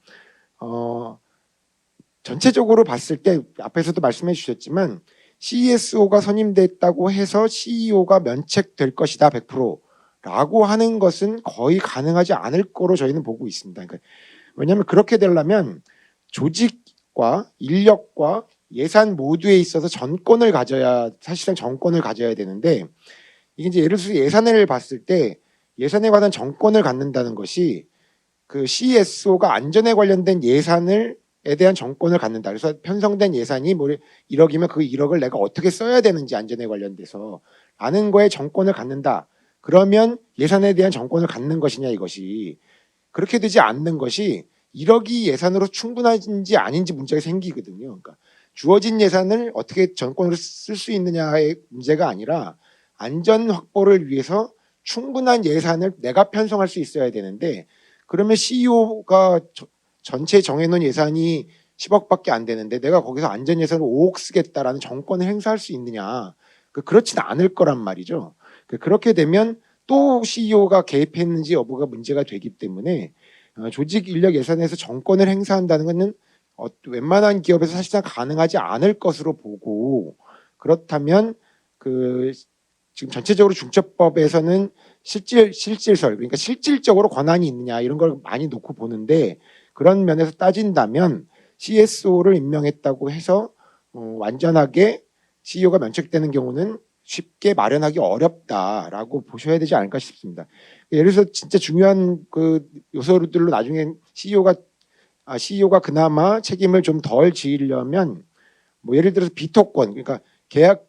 전체적으로 봤을 때 앞에서도 말씀해 주셨지만 CSO가 선임됐다고 해서 CEO가 면책될 것이다 100%라고 하는 것은 거의 가능하지 않을 거로 저희는 보고 있습니다. 그러니까 왜냐하면 그렇게 되려면 조직과 인력과 예산 모두에 있어서 사실상 전권을 가져야 되는데, 이게 이제 예를 들어서 예산을 봤을 때 예산에 관한 정권을 갖는다는 것이 그 CSO가 안전에 관련된 예산에 대한 정권을 갖는다. 그래서 편성된 예산이 뭐 1억이면 그 1억을 내가 어떻게 써야 되는지 안전에 관련돼서 라는 거에 정권을 갖는다. 그러면 예산에 대한 정권을 갖는 것이냐 이것이. 그렇게 되지 않는 것이 1억이 예산으로 충분한지 아닌지 문제가 생기거든요. 그러니까 주어진 예산을 어떻게 정권으로 쓸 수 있느냐의 문제가 아니라 안전 확보를 위해서 충분한 예산을 내가 편성할 수 있어야 되는데, 그러면 CEO가 전체 정해놓은 예산이 10억밖에 안 되는데 내가 거기서 안전 예산을 5억 쓰겠다라는 정권을 행사할 수 있느냐? 그렇지는 않을 거란 말이죠. 그렇게 되면 또 CEO가 개입했는지 여부가 문제가 되기 때문에 조직 인력 예산에서 정권을 행사한다는 것은 웬만한 기업에서 사실상 가능하지 않을 것으로 보고, 그렇다면 그 지금 전체적으로 중첩법에서는 실질설, 그러니까 실질적으로 권한이 있느냐 이런 걸 많이 놓고 보는데, 그런 면에서 따진다면 CSO를 임명했다고 해서 완전하게 CEO가 면책되는 경우는 쉽게 마련하기 어렵다라고 보셔야 되지 않을까 싶습니다. 예를 들어서 진짜 중요한 그 요소들로 나중에 CEO가 그나마 책임을 좀 덜 지으려면 뭐 예를 들어서 비토권, 그러니까 계약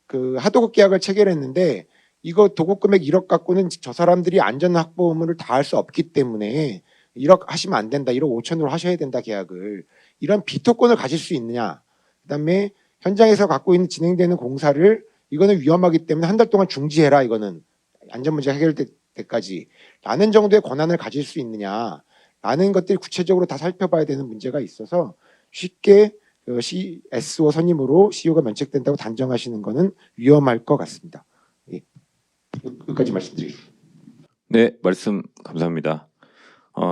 그 하도급 계약을 체결했는데 이거 도급 금액 1억 갖고는 저 사람들이 안전 확보 의무를 다할 수 없기 때문에 1억 하시면 안 된다. 1억 5천으로 하셔야 된다 계약을. 이런 비토권을 가질 수 있느냐. 그다음에 현장에서 갖고 있는 진행되는 공사를 이거는 위험하기 때문에 한 달 동안 중지해라. 이거는 안전 문제 해결될 때까지 라는 정도의 권한을 가질 수 있느냐. 라는 것들이 구체적으로 다 살펴봐야 되는 문제가 있어서 쉽게 SO 선임으로 CEO가 면책된다고 단정하시는 것은 위험할 것 같습니다. 예. 여기까지 말씀드리겠습니다. 네, 말씀 감사합니다.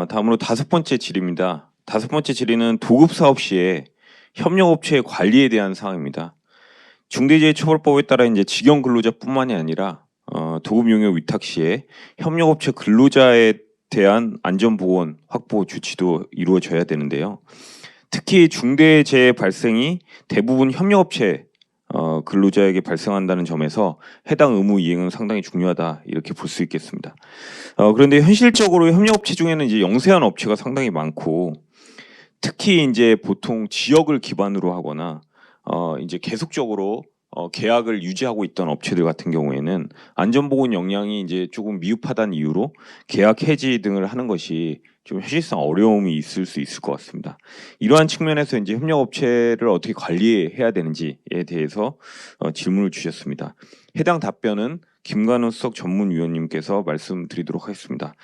다음으로 5번째 질의입니다. 5번째 질의는 도급 사업 시에 협력업체의 관리에 대한 사항입니다. 중대재해처벌법에 따라 이제 직영 근로자뿐만이 아니라 도급 용역 위탁 시에 협력업체 근로자에 대한 안전보건 확보 조치도 이루어져야 되는데요. 특히 중대재해 발생이 대부분 협력업체 근로자에게 발생한다는 점에서 해당 의무 이행은 상당히 중요하다 이렇게 볼 수 있겠습니다. 그런데 현실적으로 협력업체 중에는 이제 영세한 업체가 상당히 많고 특히 이제 보통 지역을 기반으로 하거나 이제 계속적으로 계약을 유지하고 있던 업체들 같은 경우에는 안전보건 역량이 이제 조금 미흡하다는 이유로 계약 해지 등을 하는 것이 좀 현실상 어려움이 있을 수 있을 것 같습니다. 이러한 측면에서 이제 협력업체를 어떻게 관리해야 되는지에 대해서 질문을 주셨습니다. 해당 답변은 김관우 수석 전문위원님께서 말씀드리도록 하겠습니다.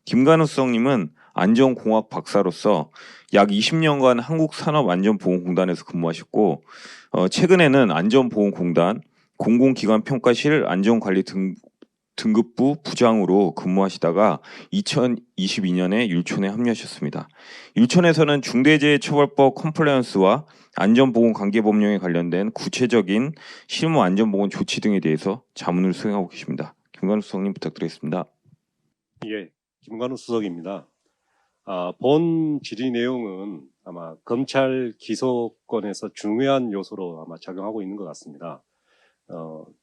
김관우 수석님은 안전공학 박사로서 약 20년간 한국산업안전보건공단에서 근무하셨고 최근에는 안전보건공단 공공기관평가실 안전관리 등급부 부장으로 근무하시다가 2022년에 율촌에 합류하셨습니다. 율촌에서는 중대재해처벌법 컴플라이언스와 안전보건관계법령에 관련된 구체적인 실무 안전보건 조치 등에 대해서 자문을 수행하고 계십니다. 김관우 수석님 부탁드리겠습니다. 예, 김관우 수석입니다. 본 질의 내용은 아마 검찰 기소권에서 중요한 요소로 아마 작용하고 있는 것 같습니다.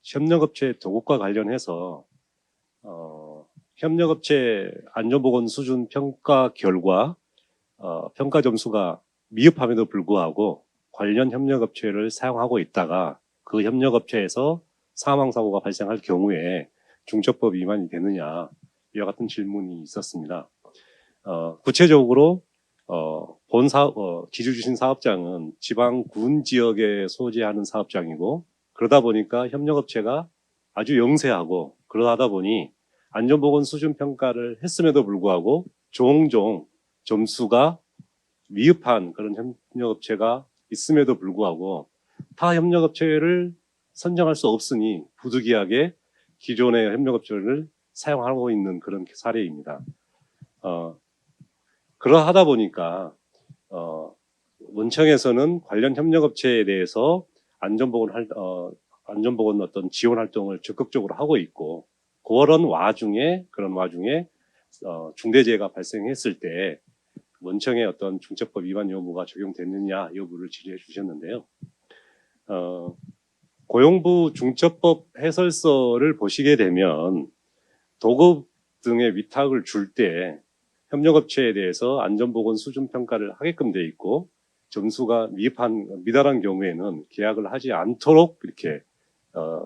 협력업체 도급과 관련해서 협력업체 안전보건 수준 평가 결과 평가 점수가 미흡함에도 불구하고 관련 협력업체를 사용하고 있다가 그 협력업체에서 사망사고가 발생할 경우에 중처법 위반이 되느냐 이와 같은 질문이 있었습니다. 구체적으로 기주 주신 사업장은 지방군 지역에 소재하는 사업장이고 그러다 보니까 협력업체가 아주 영세하고 그러다 보니 안전보건 수준 평가를 했음에도 불구하고 종종 점수가 미흡한 그런 협력업체가 있음에도 불구하고 타 협력업체를 선정할 수 없으니 부득이하게 기존의 협력업체를 사용하고 있는 그런 사례입니다. 그러하다 보니까 원청에서는 관련 협력업체에 대해서 안전보건 어떤 지원 활동을 적극적으로 하고 있고 그런 와중에 중대재해가 발생했을 때 원청의 어떤 중처법 위반 여부가 적용됐느냐 여부를 질의해 주셨는데요. 고용부 중처법 해설서를 보시게 되면 도급 등의 위탁을 줄 때 협력업체에 대해서 안전보건 수준 평가를 하게끔 돼 있고 점수가 미달한 경우에는 계약을 하지 않도록 이렇게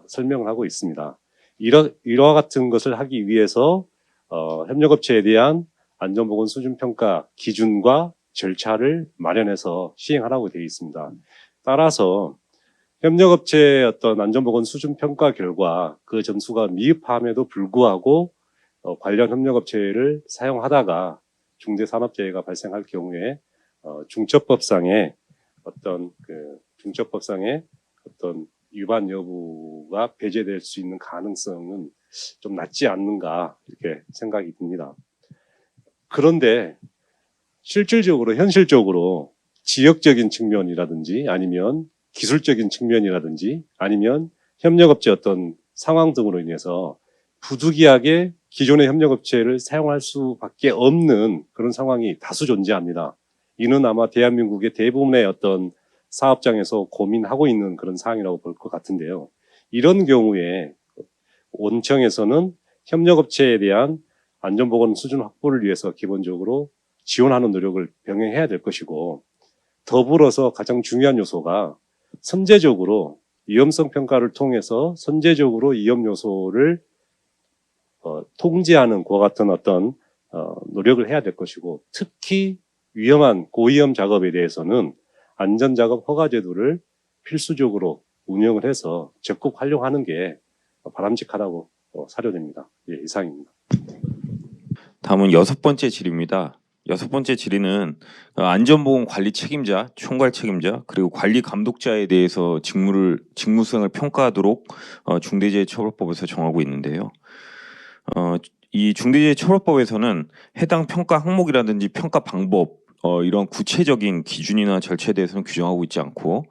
설명을 하고 있습니다. 이와 같은 것을 하기 위해서 협력업체에 대한 안전보건 수준 평가 기준과 절차를 마련해서 시행하라고 되어 있습니다. 따라서 협력업체의 어떤 안전보건 수준 평가 결과 그 점수가 미흡함에도 불구하고 관련 협력업체를 사용하다가 중대산업재해가 발생할 경우에 중처법상의 어떤 위반 여부가 배제될 수 있는 가능성은 좀 낮지 않는가 이렇게 생각이 듭니다. 그런데 실질적으로 현실적으로 지역적인 측면이라든지 아니면 기술적인 측면이라든지 아니면 협력업체 어떤 상황 등으로 인해서 부득이하게 기존의 협력업체를 사용할 수밖에 없는 그런 상황이 다수 존재합니다. 이는 아마 대한민국의 대부분의 어떤 사업장에서 고민하고 있는 그런 사항이라고 볼 것 같은데요. 이런 경우에 원청에서는 협력업체에 대한 안전보건 수준 확보를 위해서 기본적으로 지원하는 노력을 병행해야 될 것이고, 더불어서 가장 중요한 요소가 선제적으로 위험성 평가를 통해서 선제적으로 위험 요소를 통제하는 그와 같은 어떤 노력을 해야 될 것이고, 특히 위험한 고위험 작업에 대해서는 안전작업 허가제도를 필수적으로 운영을 해서 적극 활용하는 게 바람직하다고 사료됩니다. 예, 이상입니다. 다음은 6번째 질의입니다. 6번째 질의는 안전보건 관리 책임자, 총괄 책임자, 그리고 관리 감독자에 대해서 직무 수행을 평가하도록 중대재해처벌법에서 정하고 있는데요. 이 중대재해처벌법에서는 해당 평가 항목이라든지 평가 방법, 이런 구체적인 기준이나 절차에 대해서는 규정하고 있지 않고,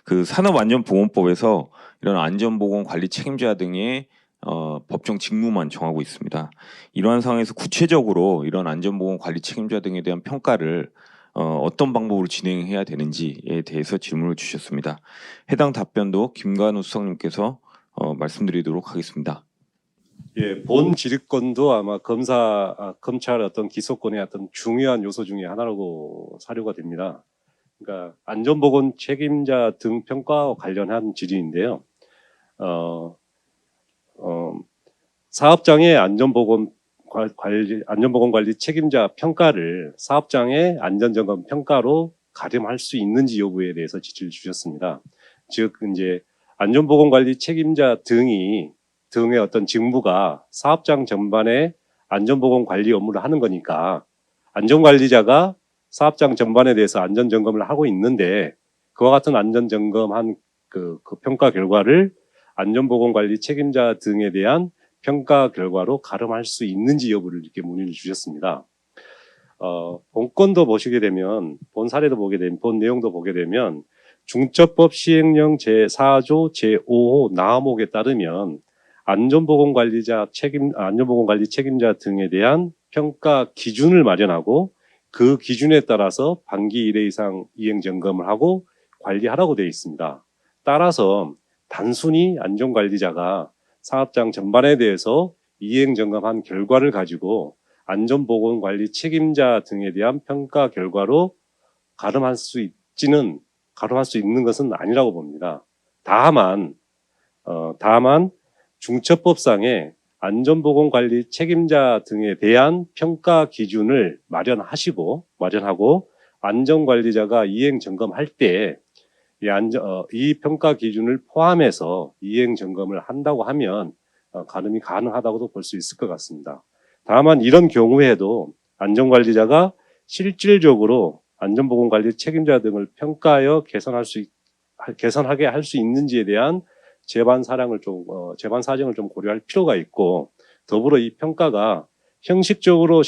그 산업안전보건법에서 이런 안전보건 관리 책임자 등의 법정 직무만 정하고 있습니다. 이러한 상황에서 구체적으로 이런 안전보건 관리 책임자 등에 대한 평가를 어떤 방법으로 진행해야 되는지에 대해서 질문을 주셨습니다. 해당 답변도 김관우 수석님께서 말씀드리도록 하겠습니다. 예, 본 질의권도 아마 검찰 어떤 기소권의 어떤 중요한 요소 중에 하나라고 사료가 됩니다. 그러니까 안전보건 책임자 등 평가와 관련한 질의인데요. 사업장의 안전보건 관리 책임자 평가를 사업장의 안전점검 평가로 가름할 수 있는지 여부에 대해서 지지를 주셨습니다. 즉 이제 안전보건 관리 책임자 등의 어떤 직무가 사업장 전반의 안전보건 관리 업무를 하는 거니까 안전관리자가 사업장 전반에 대해서 안전점검을 하고 있는데, 그와 같은 안전점검한 그 평가 결과를 안전보건관리 책임자 등에 대한 평가 결과로 가름할 수 있는지 여부를 이렇게 문의를 주셨습니다. 본건도 보시게 되면, 본 사례도 보게 되면, 본 내용도 보게 되면 중처법 시행령 제4조 제5호 나함목에 따르면 안전보건관리 책임자 등에 대한 평가 기준을 마련하고 그 기준에 따라서 반기 1회 이상 이행 점검을 하고 관리하라고 되어 있습니다. 따라서 단순히 안전관리자가 사업장 전반에 대해서 이행 점검한 결과를 가지고 안전보건관리 책임자 등에 대한 평가 결과로 가름할 수 있는 것은 아니라고 봅니다. 다만 중처법상의 안전보건관리 책임자 등에 대한 평가 기준을 마련하고 안전관리자가 이행 점검할 때 이 평가 기준을 포함해서 이행 점검을 한다고 하면 가름이 가능하다고도 볼 수 있을 것 같습니다. 다만 이런 경우에도 안전관리자가 실질적으로 안전보건관리 책임자 등을 평가하여 개선하게 할 수 있는지에 대한 재반 사정을 좀 고려할 필요가 있고, 더불어 이 평가가 형식적으로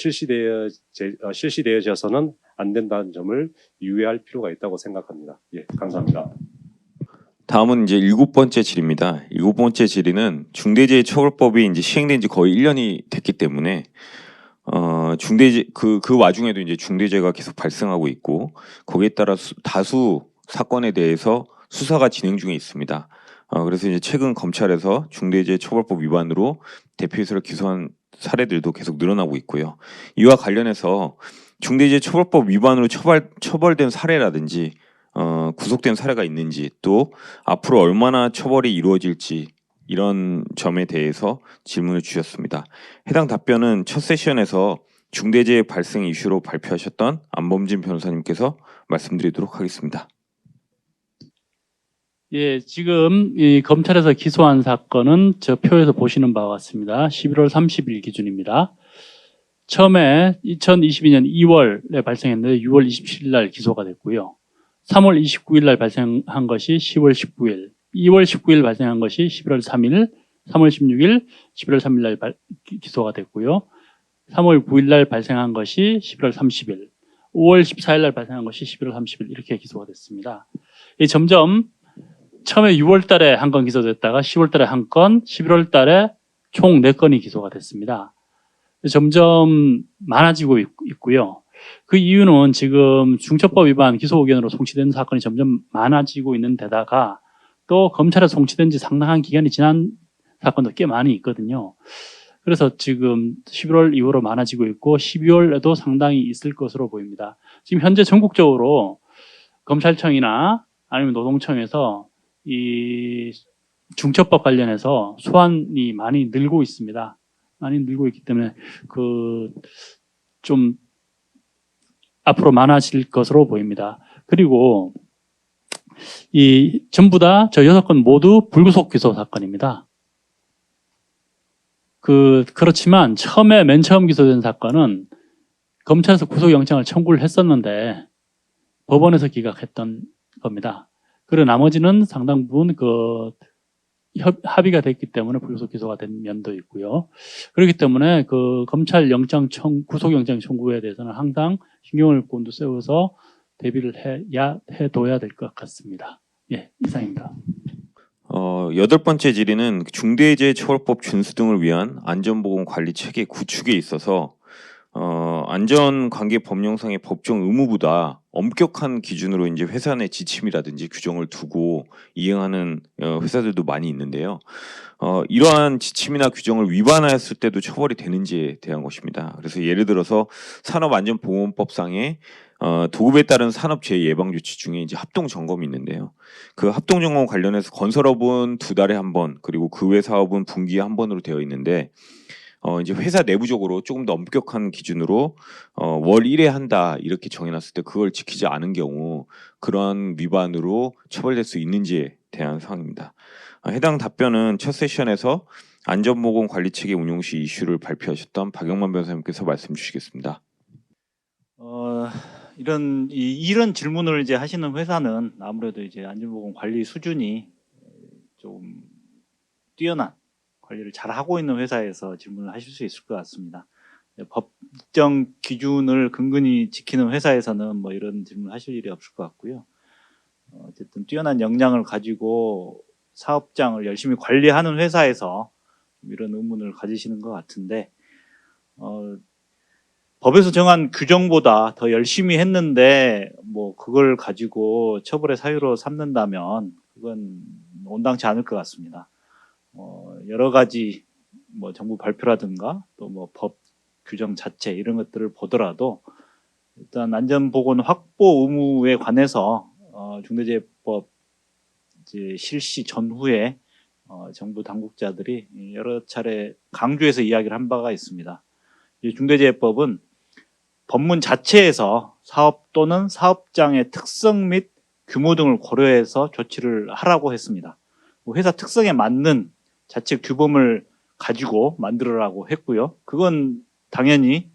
실시되어져서는 안 된다는 점을 유의할 필요가 있다고 생각합니다. 예, 감사합니다. 다음은 이제 7번째 질의입니다. 7번째 질의는 중대재해처벌법이 이제 시행된 지 거의 1년이 됐기 때문에 그 와중에도 이제 중대재해가 계속 발생하고 있고, 거기에 따라 다수 사건에 대해서 수사가 진행 중에 있습니다. 그래서 이제 최근 검찰에서 중대재해처벌법 위반으로 대표이사를 기소한 사례들도 계속 늘어나고 있고요. 이와 관련해서 중대재해처벌법 위반으로 처벌된 사례라든지 구속된 사례가 있는지, 또 앞으로 얼마나 처벌이 이루어질지, 이런 점에 대해서 질문을 주셨습니다. 해당 답변은 첫 세션에서 중대재해 발생 이슈로 발표하셨던 안범진 변호사님께서 말씀드리도록 하겠습니다. 예, 지금 이 검찰에서 기소한 사건은 저 표에서 보시는 바와 같습니다. 11월 30일 기준입니다. 처음에 2022년 2월에 발생했는데 6월 27일 날 기소가 됐고요. 3월 29일 날 발생한 것이 10월 19일, 2월 19일 발생한 것이 11월 3일, 3월 16일, 11월 3일 날 기소가 됐고요. 3월 9일 날 발생한 것이 11월 30일, 5월 14일 날 발생한 것이 11월 30일 이렇게 기소가 됐습니다. 점점 처음에 6월 달에 한 건 기소됐다가 10월 달에 한 건, 11월 달에 총 4건이 기소가 됐습니다. 점점 많아지고 있고요. 그 이유는 지금 중첩법 위반 기소 의견으로 송치된 사건이 점점 많아지고 있는 데다가 또 검찰에 송치된 지 상당한 기간이 지난 사건도 꽤 많이 있거든요. 그래서 지금 11월 이후로 많아지고 있고 12월에도 상당히 있을 것으로 보입니다. 지금 현재 전국적으로 검찰청이나 아니면 노동청에서 이 중첩법 관련해서 소환이 많이 늘고 있습니다. 많이 늘고 있기 때문에 좀 앞으로 많아질 것으로 보입니다. 그리고 이 전부 다 저 6건 모두 불구속 기소 사건입니다. 그렇지만 맨 처음 기소된 사건은 검찰에서 구속영장을 청구를 했었는데 법원에서 기각했던 겁니다. 그리고 나머지는 상당 부분 합의가 됐기 때문에 불구속 기소가 된 면도 있고요. 그렇기 때문에 검찰 구속영장 청구에 대해서는 항상 신경을 곤두세워서 대비를 해둬야 될 것 같습니다. 예, 이상입니다. 8번째 질의는 중대재해처벌법 준수 등을 위한 안전보건관리 체계 구축에 있어서 안전관계 법령상의 법정 의무보다 엄격한 기준으로 이제 회사 내 지침이라든지 규정을 두고 이행하는 회사들도 많이 있는데요. 이러한 지침이나 규정을 위반하였을 때도 처벌이 되는지에 대한 것입니다. 그래서 예를 들어서 산업안전보건법상의 도급에 따른 산업재해 예방 조치 중에 이제 합동 점검이 있는데요. 그 합동 점검 관련해서 건설업은 2달에 한 번, 그리고 그 외 사업은 분기에 한 번으로 되어 있는데 이제 회사 내부적으로 조금 더 엄격한 기준으로 월 1회 한다 이렇게 정해놨을 때 그걸 지키지 않은 경우 그러한 위반으로 처벌될 수 있는지에 대한 사항입니다. 해당 답변은 첫 세션에서 안전보건관리체계 운용 시 이슈를 발표하셨던 박영만 변호사님께서 말씀 주시겠습니다. 이런 질문을 이제 하시는 회사는 아무래도 이제 안전보건 관리 수준이 좀 뛰어난 관리를 잘 하고 있는 회사에서 질문을 하실 수 있을 것 같습니다. 법정 기준을 근근히 지키는 회사에서는 뭐 이런 질문을 하실 일이 없을 것 같고요. 어쨌든 뛰어난 역량을 가지고 사업장을 열심히 관리하는 회사에서 이런 의문을 가지시는 것 같은데 법에서 정한 규정보다 더 열심히 했는데 뭐 그걸 가지고 처벌의 사유로 삼는다면 그건 온당치 않을 것 같습니다. 여러 가지 뭐 정부 발표라든가 또 뭐 법 규정 자체 이런 것들을 보더라도 일단 안전보건 확보 의무에 관해서 중대재해법 이제 실시 전후에 정부 당국자들이 여러 차례 강조해서 이야기를 한 바가 있습니다. 이 중대재해법은 법문 자체에서 사업 또는 사업장의 특성 및 규모 등을 고려해서 조치를 하라고 했습니다. 회사 특성에 맞는 자체 규범을 가지고 만들으라고 했고요. 그건 당연히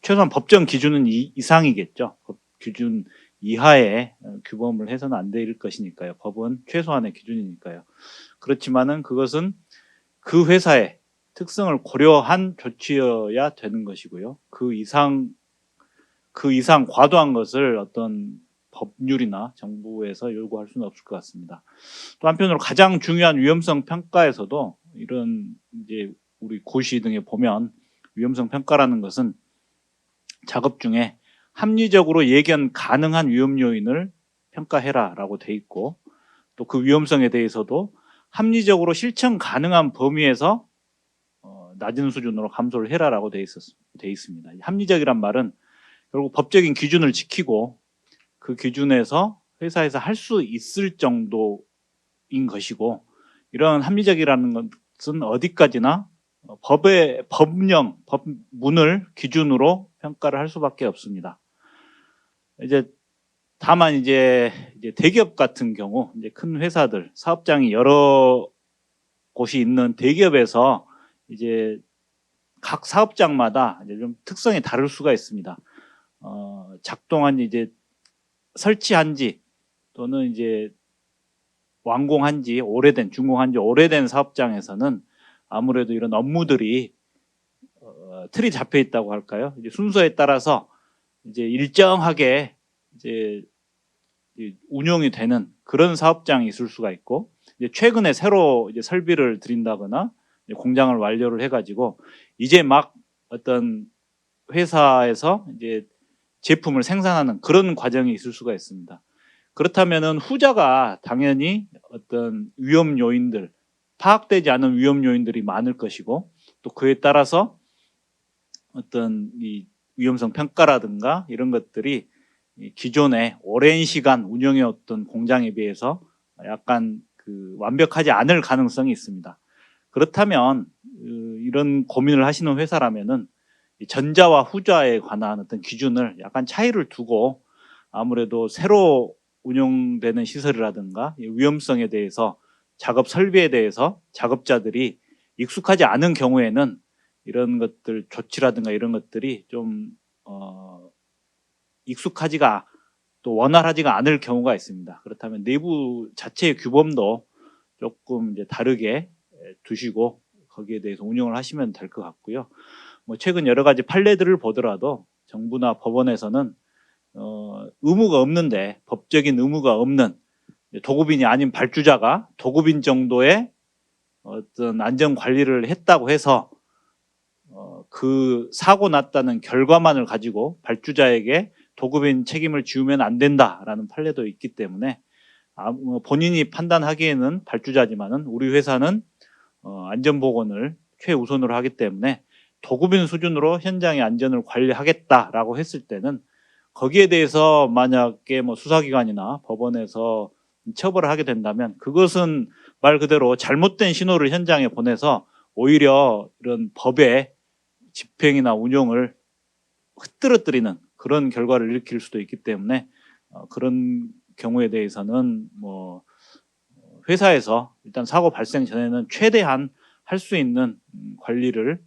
최소한 법정 기준은 이상이겠죠. 법 기준 이하의 규범을 해서는 안 될 것이니까요. 법은 최소한의 기준이니까요. 그렇지만은 그것은 그 회사의 특성을 고려한 조치여야 되는 것이고요. 그 이상 과도한 것을 어떤 법률이나 정부에서 요구할 수는 없을 것 같습니다. 또 한편으로 가장 중요한 위험성 평가에서도 이런 이제 우리 고시 등에 보면 위험성 평가라는 것은 작업 중에 합리적으로 예견 가능한 위험 요인을 평가해라라고 돼 있고 또 그 위험성에 대해서도 합리적으로 실천 가능한 범위에서 낮은 수준으로 감소를 해라라고 돼 있습니다. 합리적이란 말은 결국 법적인 기준을 지키고 그 기준에서 회사에서 할 수 있을 정도인 것이고 이런 합리적이라는 것은 어디까지나 법문을 기준으로 평가를 할 수밖에 없습니다. 다만 이제 대기업 같은 경우 이제 큰 회사들 사업장이 여러 곳이 있는 대기업에서 이제 각 사업장마다 이제 좀 특성이 다를 수가 있습니다. 작동한 이제 설치한 지 또는 이제 완공한 지 준공한 지 오래된 사업장에서는 아무래도 이런 업무들이 틀이 잡혀 있다고 할까요? 이제 순서에 따라서 이제 일정하게 이제 운용이 되는 그런 사업장이 있을 수가 있고 이제 최근에 새로 이제 설비를 들인다거나 이제 공장을 완료를 해가지고 이제 막 어떤 회사에서 이제 제품을 생산하는 그런 과정이 있을 수가 있습니다. 그렇다면은 후자가 당연히 어떤 위험 요인들, 파악되지 않은 위험 요인들이 많을 것이고, 또 그에 따라서 어떤 이 위험성 평가라든가 이런 것들이 이 기존에 오랜 시간 운영해왔던 공장에 비해서 약간 그 완벽하지 않을 가능성이 있습니다. 그렇다면 이런 고민을 하시는 회사라면은 이 전자와 후자에 관한 어떤 기준을 약간 차이를 두고 아무래도 새로 운영되는 시설이라든가 이 위험성에 대해서 작업 설비에 대해서 작업자들이 익숙하지 않은 경우에는 이런 것들 조치라든가 이런 것들이 좀 익숙하지가 또 원활하지가 않을 경우가 있습니다. 그렇다면 내부 자체의 규범도 조금 이제 다르게 두시고 거기에 대해서 운영을 하시면 될 것 같고요. 뭐 최근 여러 가지 판례들을 보더라도 정부나 법원에서는 의무가 없는데 법적인 의무가 없는 도급인이 아닌 발주자가 도급인 정도의 어떤 안전 관리를 했다고 해서 그 사고 났다는 결과만을 가지고 발주자에게 도급인 책임을 지우면 안 된다라는 판례도 있기 때문에 본인이 판단하기에는 발주자지만은 우리 회사는 안전보건을 최우선으로 하기 때문에 도급인 수준으로 현장의 안전을 관리하겠다라고 했을 때는 거기에 대해서 만약에 뭐 수사기관이나 법원에서 처벌을 하게 된다면 그것은 말 그대로 잘못된 신호를 현장에 보내서 오히려 이런 법의 집행이나 운용을 흐트러뜨리는 그런 결과를 일으킬 수도 있기 때문에 그런 경우에 대해서는 뭐 회사에서 일단 사고 발생 전에는 최대한 할 수 있는 관리를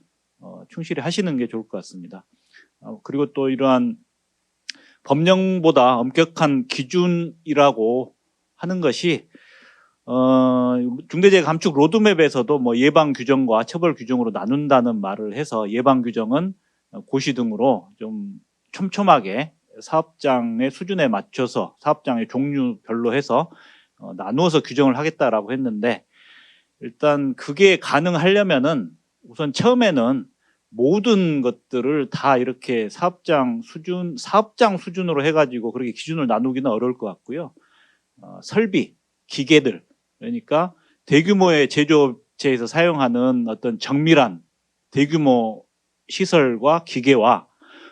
충실히 하시는 게 좋을 것 같습니다. 그리고 또 이러한 법령보다 엄격한 기준이라고 하는 것이 중대재해 감축 로드맵에서도 뭐 예방 규정과 처벌 규정으로 나눈다는 말을 해서 예방 규정은 고시 등으로 좀 촘촘하게 사업장의 수준에 맞춰서 사업장의 종류별로 해서 나누어서 규정을 하겠다라고 했는데 일단 그게 가능하려면은 우선 처음에는 모든 것들을 다 이렇게 사업장 수준으로 해가지고 그렇게 기준을 나누기는 어려울 것 같고요. 설비, 기계들, 그러니까 대규모의 제조업체에서 사용하는 어떤 정밀한 대규모 시설과 기계와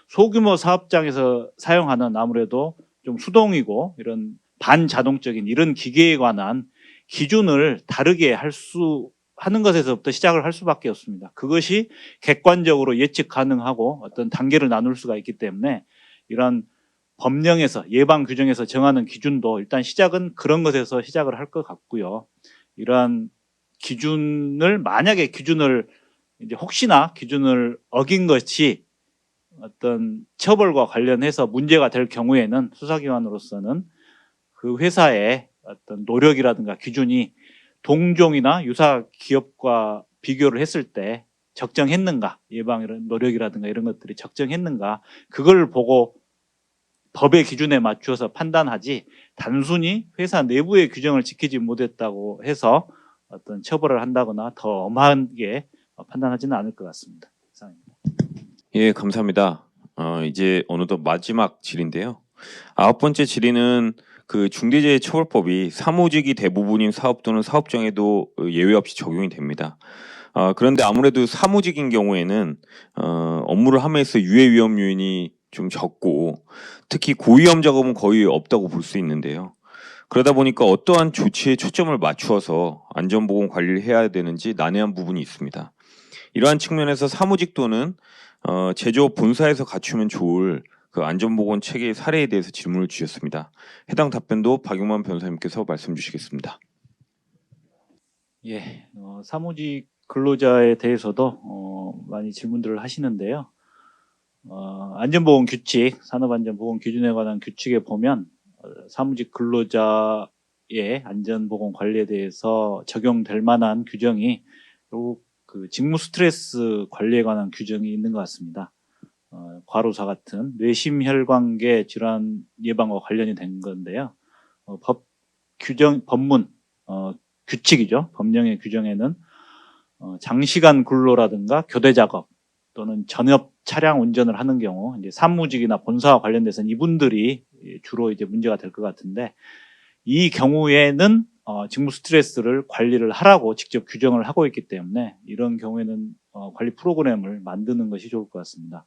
소규모 사업장에서 사용하는 아무래도 좀 수동이고 이런 반자동적인 이런 기계에 관한 기준을 다르게 하는 것에서부터 시작을 할 수밖에 없습니다. 그것이 객관적으로 예측 가능하고 어떤 단계를 나눌 수가 있기 때문에 이런 법령에서 예방 규정에서 정하는 기준도 일단 시작은 그런 것에서 시작을 할 것 같고요. 이러한 기준을 만약에 이제 혹시나 기준을 어긴 것이 어떤 처벌과 관련해서 문제가 될 경우에는 수사기관으로서는 그 회사의 어떤 노력이라든가 기준이 동종이나 유사 기업과 비교를 했을 때 적정했는가, 예방 노력이라든가 이런 것들이 적정했는가, 그걸 보고 법의 기준에 맞추어서 판단하지 단순히 회사 내부의 규정을 지키지 못했다고 해서 어떤 처벌을 한다거나 더 엄하게 판단하지는 않을 것 같습니다. 이상입니다. 예, 감사합니다. 이제 어느덧 마지막 질인데요. 9번째 질의는 그 중대재해처벌법이 사무직이 대부분인 사업 또는 사업장에도 예외 없이 적용이 됩니다. 그런데 아무래도 사무직인 경우에는 업무를 함에 있어 유해 위험 요인이 좀 적고 특히 고위험 작업은 거의 없다고 볼 수 있는데요. 그러다 보니까 어떠한 조치에 초점을 맞추어서 안전보건 관리를 해야 되는지 난해한 부분이 있습니다. 이러한 측면에서 사무직 또는 제조업 본사에서 갖추면 좋을 그 안전보건 체계의 사례에 대해서 질문을 주셨습니다. 해당 답변도 박용만 변호사님께서 말씀 주시겠습니다. 예, 사무직 근로자에 대해서도 많이 질문들을 하시는데요. 안전보건 규칙, 산업안전보건 기준에 관한 규칙에 보면 사무직 근로자의 안전보건 관리에 대해서 적용될 만한 규정이 결국 그 직무 스트레스 관리에 관한 규정이 있는 것 같습니다. 과로사 같은 뇌심혈관계 질환 예방과 관련이 된 건데요. 법문, 규칙이죠. 법령의 규정에는 장시간 근로라든가 교대 작업, 또는 전업 차량 운전을 하는 경우 이제 사무직이나 본사와 관련돼서는 이분들이 주로 이제 문제가 될 것 같은데 이 경우에는 직무 스트레스를 관리를 하라고 직접 규정을 하고 있기 때문에 이런 경우에는 관리 프로그램을 만드는 것이 좋을 것 같습니다.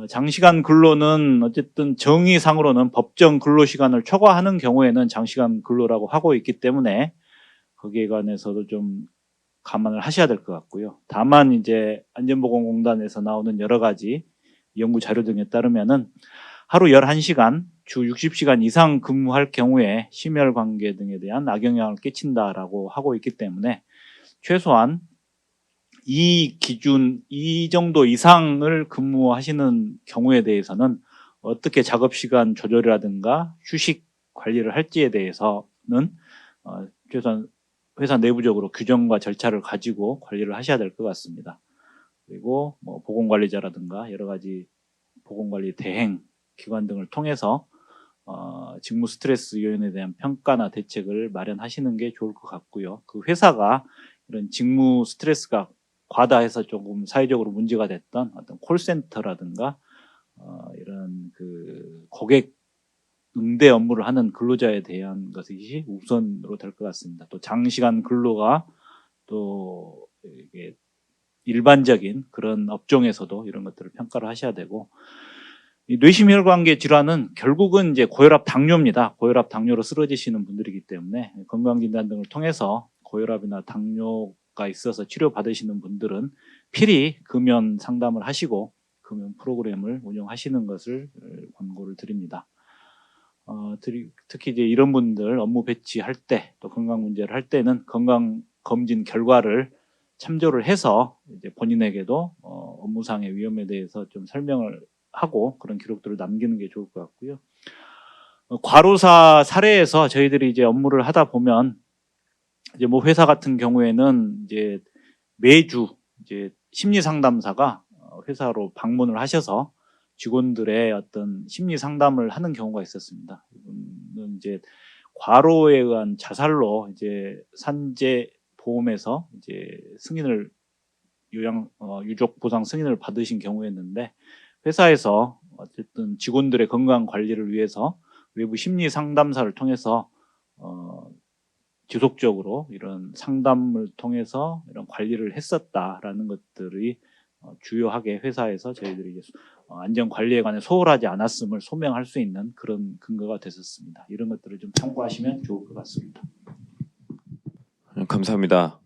장시간 근로는 어쨌든 정의상으로는 법정 근로 시간을 초과하는 경우에는 장시간 근로라고 하고 있기 때문에 거기에 관해서도 좀 감안을 하셔야 될 것 같고요. 다만 이제 안전보건공단에서 나오는 여러 가지 연구 자료 등에 따르면은 하루 11시간, 주 60시간 이상 근무할 경우에 심혈관계 등에 대한 악영향을 끼친다라고 하고 있기 때문에 최소한 이 기준, 이 정도 이상을 근무하시는 경우에 대해서는 어떻게 작업시간 조절이라든가 휴식 관리를 할지에 대해서는 최소한 회사 내부적으로 규정과 절차를 가지고 관리를 하셔야 될 것 같습니다. 그리고 뭐 보건관리자라든가 여러 가지 보건관리 대행 기관 등을 통해서 직무 스트레스 요인에 대한 평가나 대책을 마련하시는 게 좋을 것 같고요. 그 회사가 이런 직무 스트레스가 과다해서 조금 사회적으로 문제가 됐던 어떤 콜센터라든가 이런 그 고객 응대 업무를 하는 근로자에 대한 것이 우선으로 될 것 같습니다. 또 장시간 근로가 또 이게 일반적인 그런 업종에서도 이런 것들을 평가를 하셔야 되고 이 뇌심혈관계 질환은 결국은 이제 고혈압 당뇨입니다. 고혈압 당뇨로 쓰러지시는 분들이기 때문에 건강진단 등을 통해서 고혈압이나 당뇨가 있어서 치료받으시는 분들은 필히 금연 상담을 하시고 금연 프로그램을 운영하시는 것을 권고를 드립니다. 특히 이제 이런 분들 업무 배치할 때 또 건강 문제를 할 때는 건강 검진 결과를 참조를 해서 이제 본인에게도 업무상의 위험에 대해서 좀 설명을 하고 그런 기록들을 남기는 게 좋을 것 같고요. 과로사 사례에서 저희들이 이제 업무를 하다 보면 이제 뭐 회사 같은 경우에는 이제 매주 이제 심리 상담사가 회사로 방문을 하셔서 직원들의 어떤 심리 상담을 하는 경우가 있었습니다. 이분은 이제 과로에 의한 자살로 이제 산재 보험에서 이제 승인을 유족 보상 승인을 받으신 경우였는데 회사에서 어쨌든 직원들의 건강 관리를 위해서 외부 심리 상담사를 통해서 지속적으로 이런 상담을 통해서 이런 관리를 했었다라는 것들이 주요하게 회사에서 저희들이 이제 안전 관리에 관해 소홀하지 않았음을 소명할 수 있는 그런 근거가 됐었습니다. 이런 것들을 좀 참고하시면 좋을 것 같습니다. 감사합니다.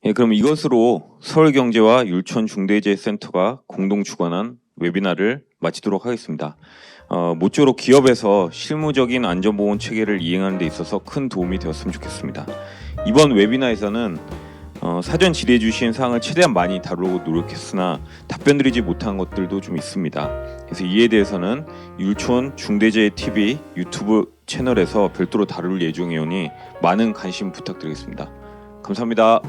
예, 그럼 이것으로 서울경제와 율촌중대재해센터가 공동 주관한 웨비나를 마치도록 하겠습니다. 모쪼록 기업에서 실무적인 안전보건 체계를 이행하는 데 있어서 큰 도움이 되었으면 좋겠습니다. 이번 웨비나에서는 사전 질의해 주신 사항을 최대한 많이 다루려고 노력했으나 답변드리지 못한 것들도 좀 있습니다. 그래서 이에 대해서는 율촌 중대재해 TV 유튜브 채널에서 별도로 다룰 예정이오니 많은 관심 부탁드리겠습니다. 감사합니다.